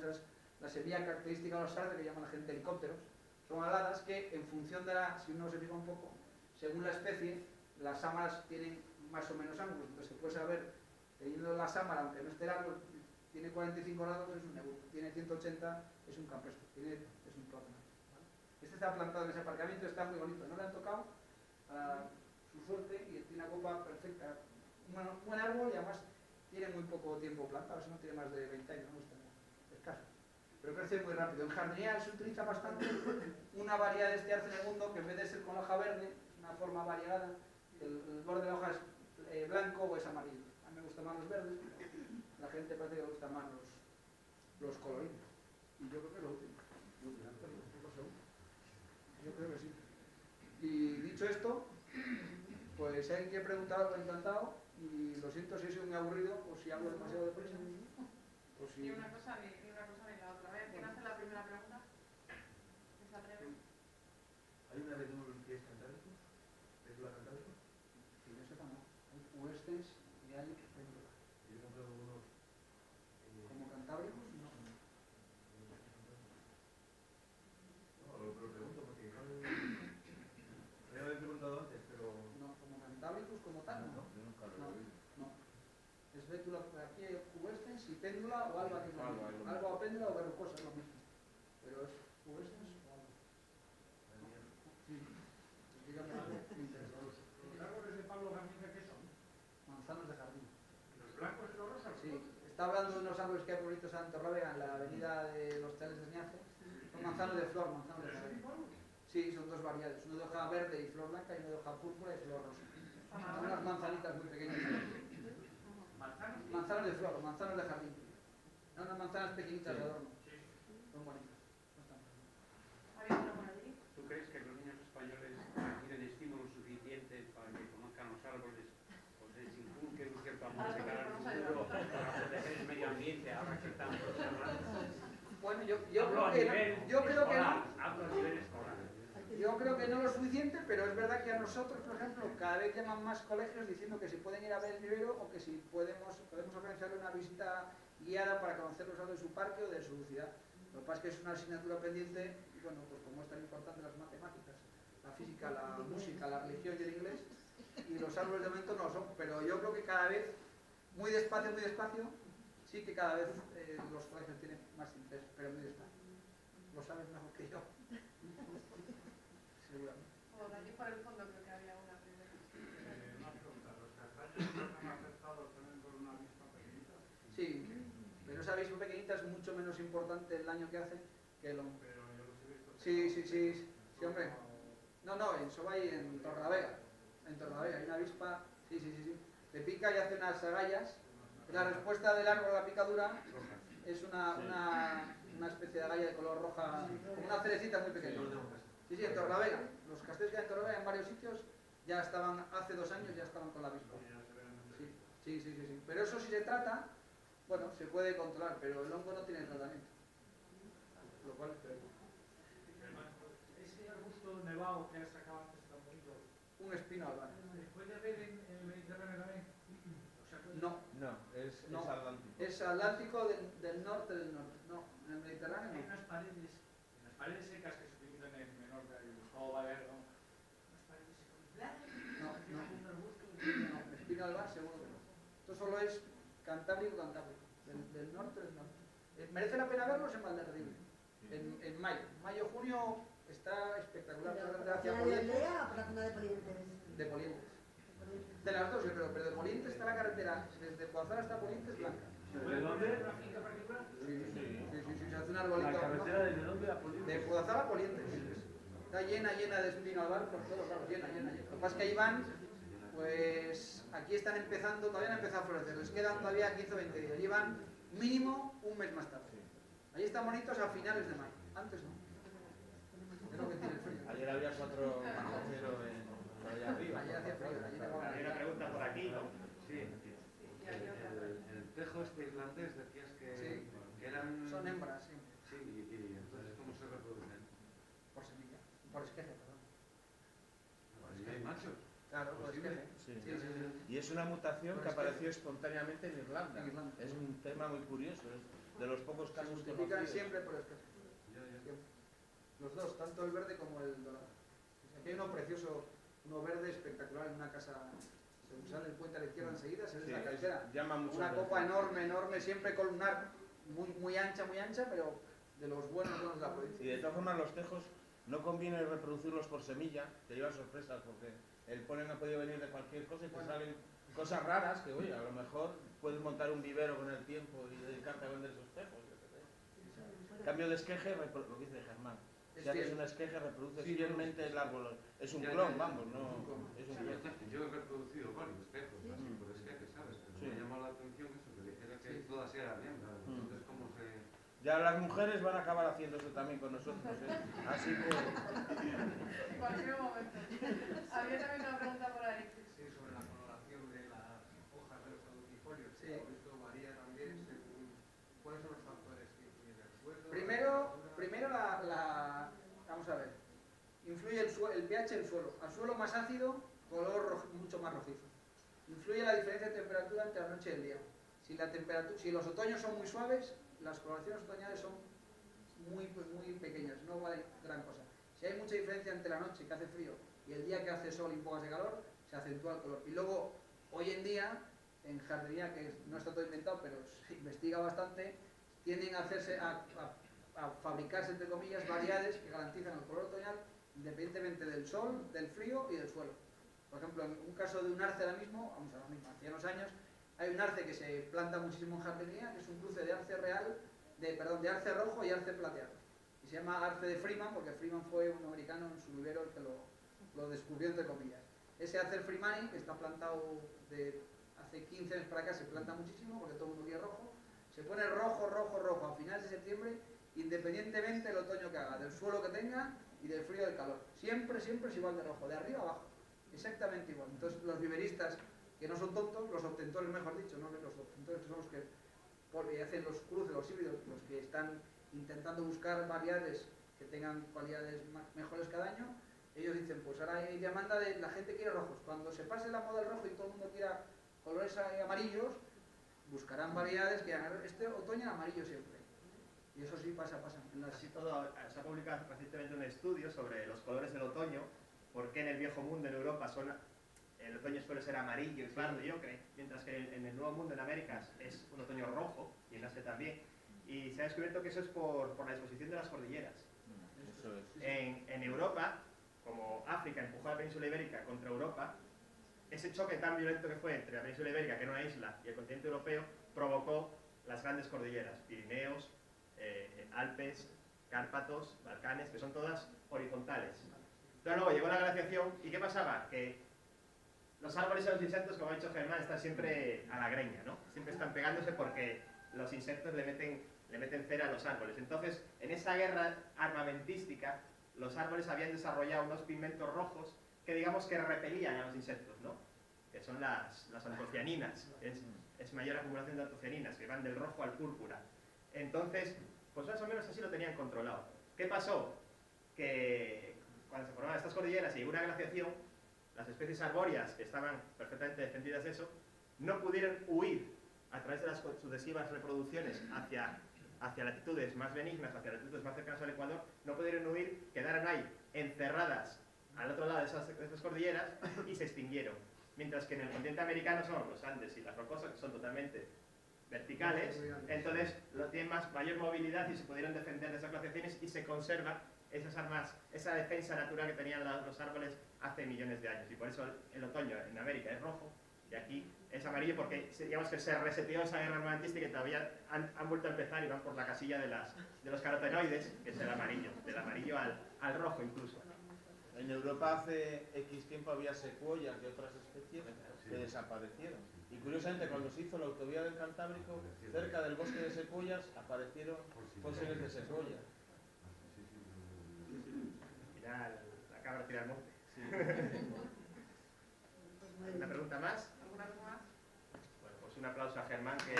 la semilla característica de los arces, que llaman la gente helicópteros. Son aladas que, en función de si uno se fija un poco, según la especie, las sámanas tienen más o menos ángulos. Entonces se puede saber, teniendo la sámara, aunque no esté el árbol, tiene 45 grados, es un negundo. Tiene 180, es un campestre, es un plátano. ¿Vale? Este está plantado en ese aparcamiento, está muy bonito. No le han tocado a su suerte y tiene una copa perfecta. Un buen árbol y además tiene muy poco tiempo plantado, si no tiene más de 20 años, no está escaso. pero crece muy rápido. En jardinería se utiliza bastante una variedad de este arce en el mundo que en vez de ser con hoja verde, una forma variegada, el borde de la hoja es blanco o es amarillo. A mí me gustan más los verdes, pero la gente parece que le gustan más los coloridos. Y yo creo que es lo último. Yo creo que sí. Y dicho esto, pues si alguien quiere preguntar algo, encantado. Y lo siento si he sido muy aburrido o si hablo demasiado deprisa. O si... Ni una cosa ni la otra. ¿Quién hace la primera pregunta? ¿Se atreve? ¿Hay una de números que es cantábrico? ¿Es la cantábrico? Que yo sepa, no. Hay huestes y hay péndulas. Yo he comprado unos... ¿Como cantábricos? No. No, lo pregunto porque me había preguntado antes, pero... No, como cantábricos como tal, no. Yo nunca lo he oído. No. Es bétula, aquí hay huestes y péndula o alba, que es lo mismo. Alba o péndula o verrucosa es lo mismo. Pero es huestes o alba. Sí. Dígame algo que me interesa. Los árboles de Pablo Garnica, ¿qué son? Manzanos de jardín. ¿Los blancos y los rosas? Sí. Está hablando de unos árboles que hay bonitos en Torrelavega, en la avenida de los Chales de Ñace. Son manzanos de flor, manzanos de jardín. Sí, son dos variedades. Uno de hoja verde y flor blanca y uno de hoja púrpura y flor rosa. Son unas manzanitas muy pequeñas. ¿Manzanos? Manzanos de flor, manzanos de jardín. No, unas manzanas pequeñitas de adorno. Sí. Son bonitas. No están mal. ¿Había uno por allí? ¿Tú crees que los niños españoles reciben estímulo suficiente para que conozcan los árboles o se les inculque un cierto amor de cara al futuro para proteger el medio ambiente ahora que estamos hablando? Bueno, yo Hablo creo que no. Yo creo que no. Hablo a nivel escolar. Yo creo que no lo suficiente, pero es verdad que a nosotros, por ejemplo, cada vez llaman más colegios diciendo que si pueden ir a ver el vivero o que si podemos organizarle una visita guiada para conocer los árboles de su parque o de su ciudad. Lo que pasa es que es una asignatura pendiente y bueno, pues como es tan importante las matemáticas, la física, la música, la religión y el inglés, y los árboles de momento no lo son, pero yo creo que cada vez, muy despacio, sí que cada vez los colegios tienen más interés, pero muy despacio. Lo sabes mejor que yo. Seguramente. O de aquí por el fondo creo que había una primera. Una pregunta. ¿Los castaños están afectados también por una avispa pequeñita? Sí, pero esa avispa pequeñita es mucho menos importante el daño que hace que el hongo. Pero yo los he visto... Sí, hombre. No, en Sobay, en Torrelavega. En Torrelavega hay una avispa, sí. Te pica y hace unas agallas. La respuesta del árbol a la picadura es una especie de agalla de color roja, como una cerecita muy pequeña. Sí, en Torrelavega. Los castells que hay en Torrelavega en varios sitios ya estaban, hace 2 años ya estaban con la avispa. Sí. Pero eso si se trata, bueno, se puede controlar, pero el hongo no tiene tratamiento. Lo cual es peor. Ese arbusto nevado que has sacado antes tan bonito, Un espino albano. ¿se puede ver en el Mediterráneo también? O sea, No, No, es atlántico. es atlántico del norte del norte. No, en el Mediterráneo hay no. unas paredes secas que se utilizan en Menorca y Buscado Valero, unas paredes secas blancas, No. un arbusto No, espino albano seguro que no. Esto solo es cantábrico, del norte del norte. Merece la pena verlos en Valderredible. En mayo, junio está espectacular. ¿Por Hacia la zona de Polientes, Andrea o por la zona de Polientes? de Polientes. De las dos, yo creo, pero de Polientes está la carretera, desde Poazara hasta Polientes blanca. ¿De dónde? ¿Una finca particular? Sí, se hace un arbolito. ¿La carretera desde dónde a Polientes? De Poazara a Polientes. Está llena de espino albano por todos lados, llena. Lo que pasa es que ahí van, pues aquí están empezando, todavía no han empezado a florecer, les quedan todavía 15 o 20 días, llevan mínimo un mes más tarde. Allí están bonitos a finales de mayo, antes no. Es lo que tiene el frío. Ayer había 4 bajo cero por allá arriba. Ayer hacía frío, ayer nevaba. Hay una pregunta por aquí, ¿no? Sí. Y había otra. El tejo este irlandés decías que, Sí. que eran... Son hembras, sí, Sí, y entonces ¿cómo se reproducen? por semilla, por esqueje, perdón. ¿Y hay machos? Claro, por esqueje. Sí. Sí. Y es una mutación que apareció espontáneamente en Irlanda. En Irlanda. Es un tema muy curioso, es de los pocos Se casos multiplican conocidos. siempre por esqueje. Ya. Siempre. Los dos, tanto el verde como el dorado. Aquí hay uno precioso, uno verde espectacular en una casa, se sale el puente a la izquierda enseguida, se ve Sí, la cabecera. llama mucho Una la copa atención. enorme, siempre columnar, muy ancha, pero de los buenos de la provincia. Y de todas formas los tejos no conviene reproducirlos por semilla, te llevan sorpresas porque el polen ha podido venir de cualquier cosa y te salen cosas raras que, oye, a lo mejor puedes montar un vivero con el tiempo y dedicarte a vender esos tejos. Yo qué sé. Cambio de esqueje, lo que dice Germán. Si haces un esqueje, reproduces fielmente el árbol. Es un clon, vamos, no es un clon. Yo he reproducido varios espejos, así por esqueje, ¿sabes? Pero me llamó la atención eso, que dijera que todas eran hembras. Entonces, ¿cómo se...? Ya las mujeres van a acabar haciendo eso también con nosotros, ¿eh? Así que... En cualquier momento. Había también una pregunta por ahí. Sí, sobre la coloración de las hojas de los caducifolios. Sí. Esto varía también según cuáles son los factores que influyen en el suelo. Primero vamos a ver. Influye el pH del suelo. Al suelo más ácido, color mucho más rojizo. Influye la diferencia de temperatura entre la noche y el día. Si los otoños son muy suaves, las coloraciones otoñales son muy pequeñas, no vale gran cosa. Si hay mucha diferencia entre la noche que hace frío y el día que hace sol y un poco de calor, se acentúa el color. Y luego, hoy en día, en jardinería, que no está todo inventado, pero se investiga bastante, tienden a fabricarse, entre comillas, variedades que garantizan el color otoñal independientemente del sol, del frío y del suelo. Por ejemplo, en un caso de un arce ahora mismo, hace unos años, hay un arce que se planta muchísimo en jardinería, que es un cruce de arce de arce rojo y arce plateado. Y se llama arce de Freeman, porque Freeman fue un americano en su vivero el que lo descubrió, entre comillas. Ese arce Freemani, que está plantado de hace 15 años para acá, se planta muchísimo, porque todo el mundo quiere rojo. Se pone rojo a finales de septiembre, independientemente del otoño que haga, del suelo que tenga y del frío y del calor. Siempre es igual de rojo, de arriba a abajo. Exactamente igual. Entonces, los viveristas, que no son tontos, los obtentores, mejor dicho, ¿no? Los obtentores que son los que hacen los cruces, los híbridos, los que están intentando buscar variedades que tengan cualidades mejores cada año, ellos dicen, pues ahora hay demanda de la gente quiere rojos. Cuando se pase la moda del rojo y todo el mundo quiera colores amarillos, buscarán variedades que hagan este otoño amarillo siempre. Y eso sí pasa. Así todo, se ha publicado recientemente un estudio sobre los colores del otoño, por qué en el viejo mundo, en Europa, el otoño suele ser amarillo y pardo y ocre, mientras que en el nuevo mundo, en América, es un otoño rojo, y en Asia también. Y se ha descubierto que eso es por la disposición de las cordilleras. Eso es. En Europa, como África empujó a la península ibérica contra Europa, ese choque tan violento que fue entre la península ibérica, que era una isla, y el continente europeo, provocó las grandes cordilleras, Pirineos, Alpes, Cárpatos, Balcanes, que son todas horizontales. Entonces luego llegó la glaciación, ¿y qué pasaba? Que los árboles y los insectos, como ha dicho Germán, están siempre a la greña, ¿no? Siempre están pegándose porque los insectos le meten cera a los árboles. Entonces, en esa guerra armamentística, los árboles habían desarrollado unos pigmentos rojos que digamos que repelían a los insectos, ¿no? Que son las antocianinas. Es mayor acumulación de antocianinas, que van del rojo al púrpura. Entonces, pues más o menos así lo tenían controlado. ¿Qué pasó? Que cuando se formaban estas cordilleras y llegó una glaciación, las especies arbóreas, que estaban perfectamente defendidas de eso, no pudieron huir a través de las sucesivas reproducciones hacia latitudes más benignas, hacia latitudes más cercanas al Ecuador, no pudieron huir, quedaron ahí encerradas al otro lado de esas cordilleras y se extinguieron. Mientras que en el continente americano son los Andes y las rocosas, que son totalmente verticales, entonces tienen mayor movilidad y se pudieron defender de esas glaciaciones y se conserva esas armas, esa defensa natural que tenían los árboles hace millones de años. Y por eso el otoño en América es rojo y aquí es amarillo, porque digamos que se reseteó esa guerra armamentística y todavía han vuelto a empezar y van por la casilla de los carotenoides, que es el amarillo, del amarillo al rojo incluso. En Europa hace X tiempo había secuoyas de otras especies que desaparecieron. Y curiosamente, cuando se hizo la autovía del Cantábrico, cerca del bosque de secuoyas aparecieron fósiles de secuoya. Mira la cabra tira al monte. ¿Una pregunta más? ¿Alguna más? Bueno, pues un aplauso a Germán que...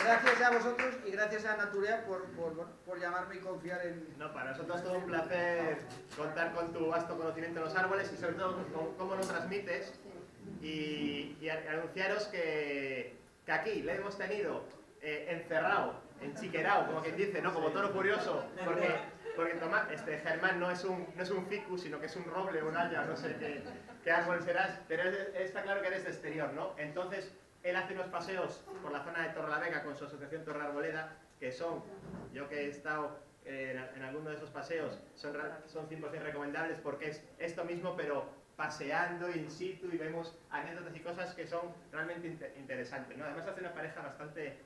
Gracias a vosotros y gracias a Naturea por llamarme y confiar en... No, para nosotros es todo un placer contar con tu vasto conocimiento de los árboles y sobre todo con cómo lo transmites y anunciaros que aquí le hemos tenido encerrado, enchiquerado, como quien dice, ¿no? Como toro curioso, porque Germán no es un ficus, sino que es un roble, un haya, no sé qué árbol serás, pero está claro que eres de exterior, ¿no? Entonces, él hace unos paseos por la zona de Torrelavega con su asociación Torre Arboleda, que son, yo que he estado en alguno de esos paseos, son 100% recomendables porque es esto mismo, pero paseando in situ y vemos anécdotas y cosas que son realmente interesantes, ¿no? Además hace una pareja bastante,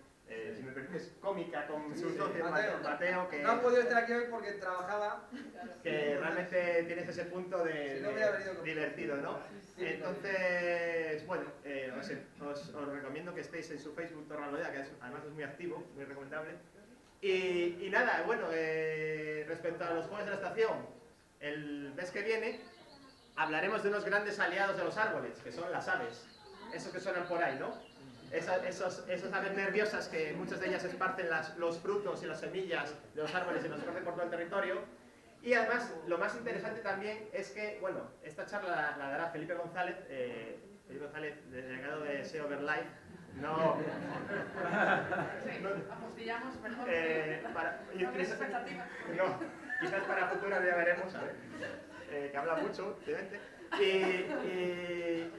si me permites, cómica con su socio Mateo, que no han podido estar aquí hoy porque trabajaba. Que realmente tienes ese punto de, Si no hubiera venido divertido, ¿no? Entonces, bueno, os recomiendo que estéis en su Facebook Torralodea, que además es muy activo, muy recomendable. Y nada, bueno, respecto a los juegos de la estación, el mes que viene hablaremos de unos grandes aliados de los árboles, que son las aves, esos que suenan por ahí, ¿no? Esas aves nerviosas que muchas de ellas esparcen los frutos y las semillas de los árboles y los esparcen por todo el territorio. Y además, lo más interesante también es que, bueno, esta charla la dará Felipe González, delegado de SEO Verlife. No. Sí, apostillamos mejor. No, quizás para futuras ya veremos, a ver. Que habla mucho, obviamente.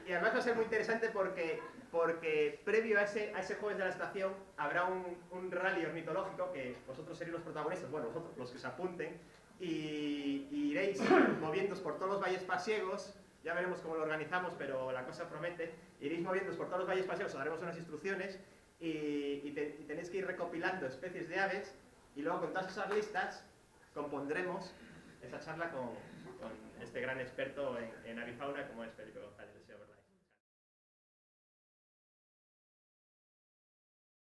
Y además va a ser muy interesante porque previo a ese Jueves de la Estación habrá un rally ornitológico que vosotros seréis los protagonistas, bueno, vosotros los que se apunten, y iréis moviéndoos por todos los valles pasiegos. Ya veremos cómo lo organizamos, pero la cosa promete. Iréis moviéndoos por todos los valles pasiegos, os daremos unas instrucciones y tenéis que ir recopilando especies de aves y luego con todas esas listas compondremos esa charla con este gran experto en avifauna como es Felipe González.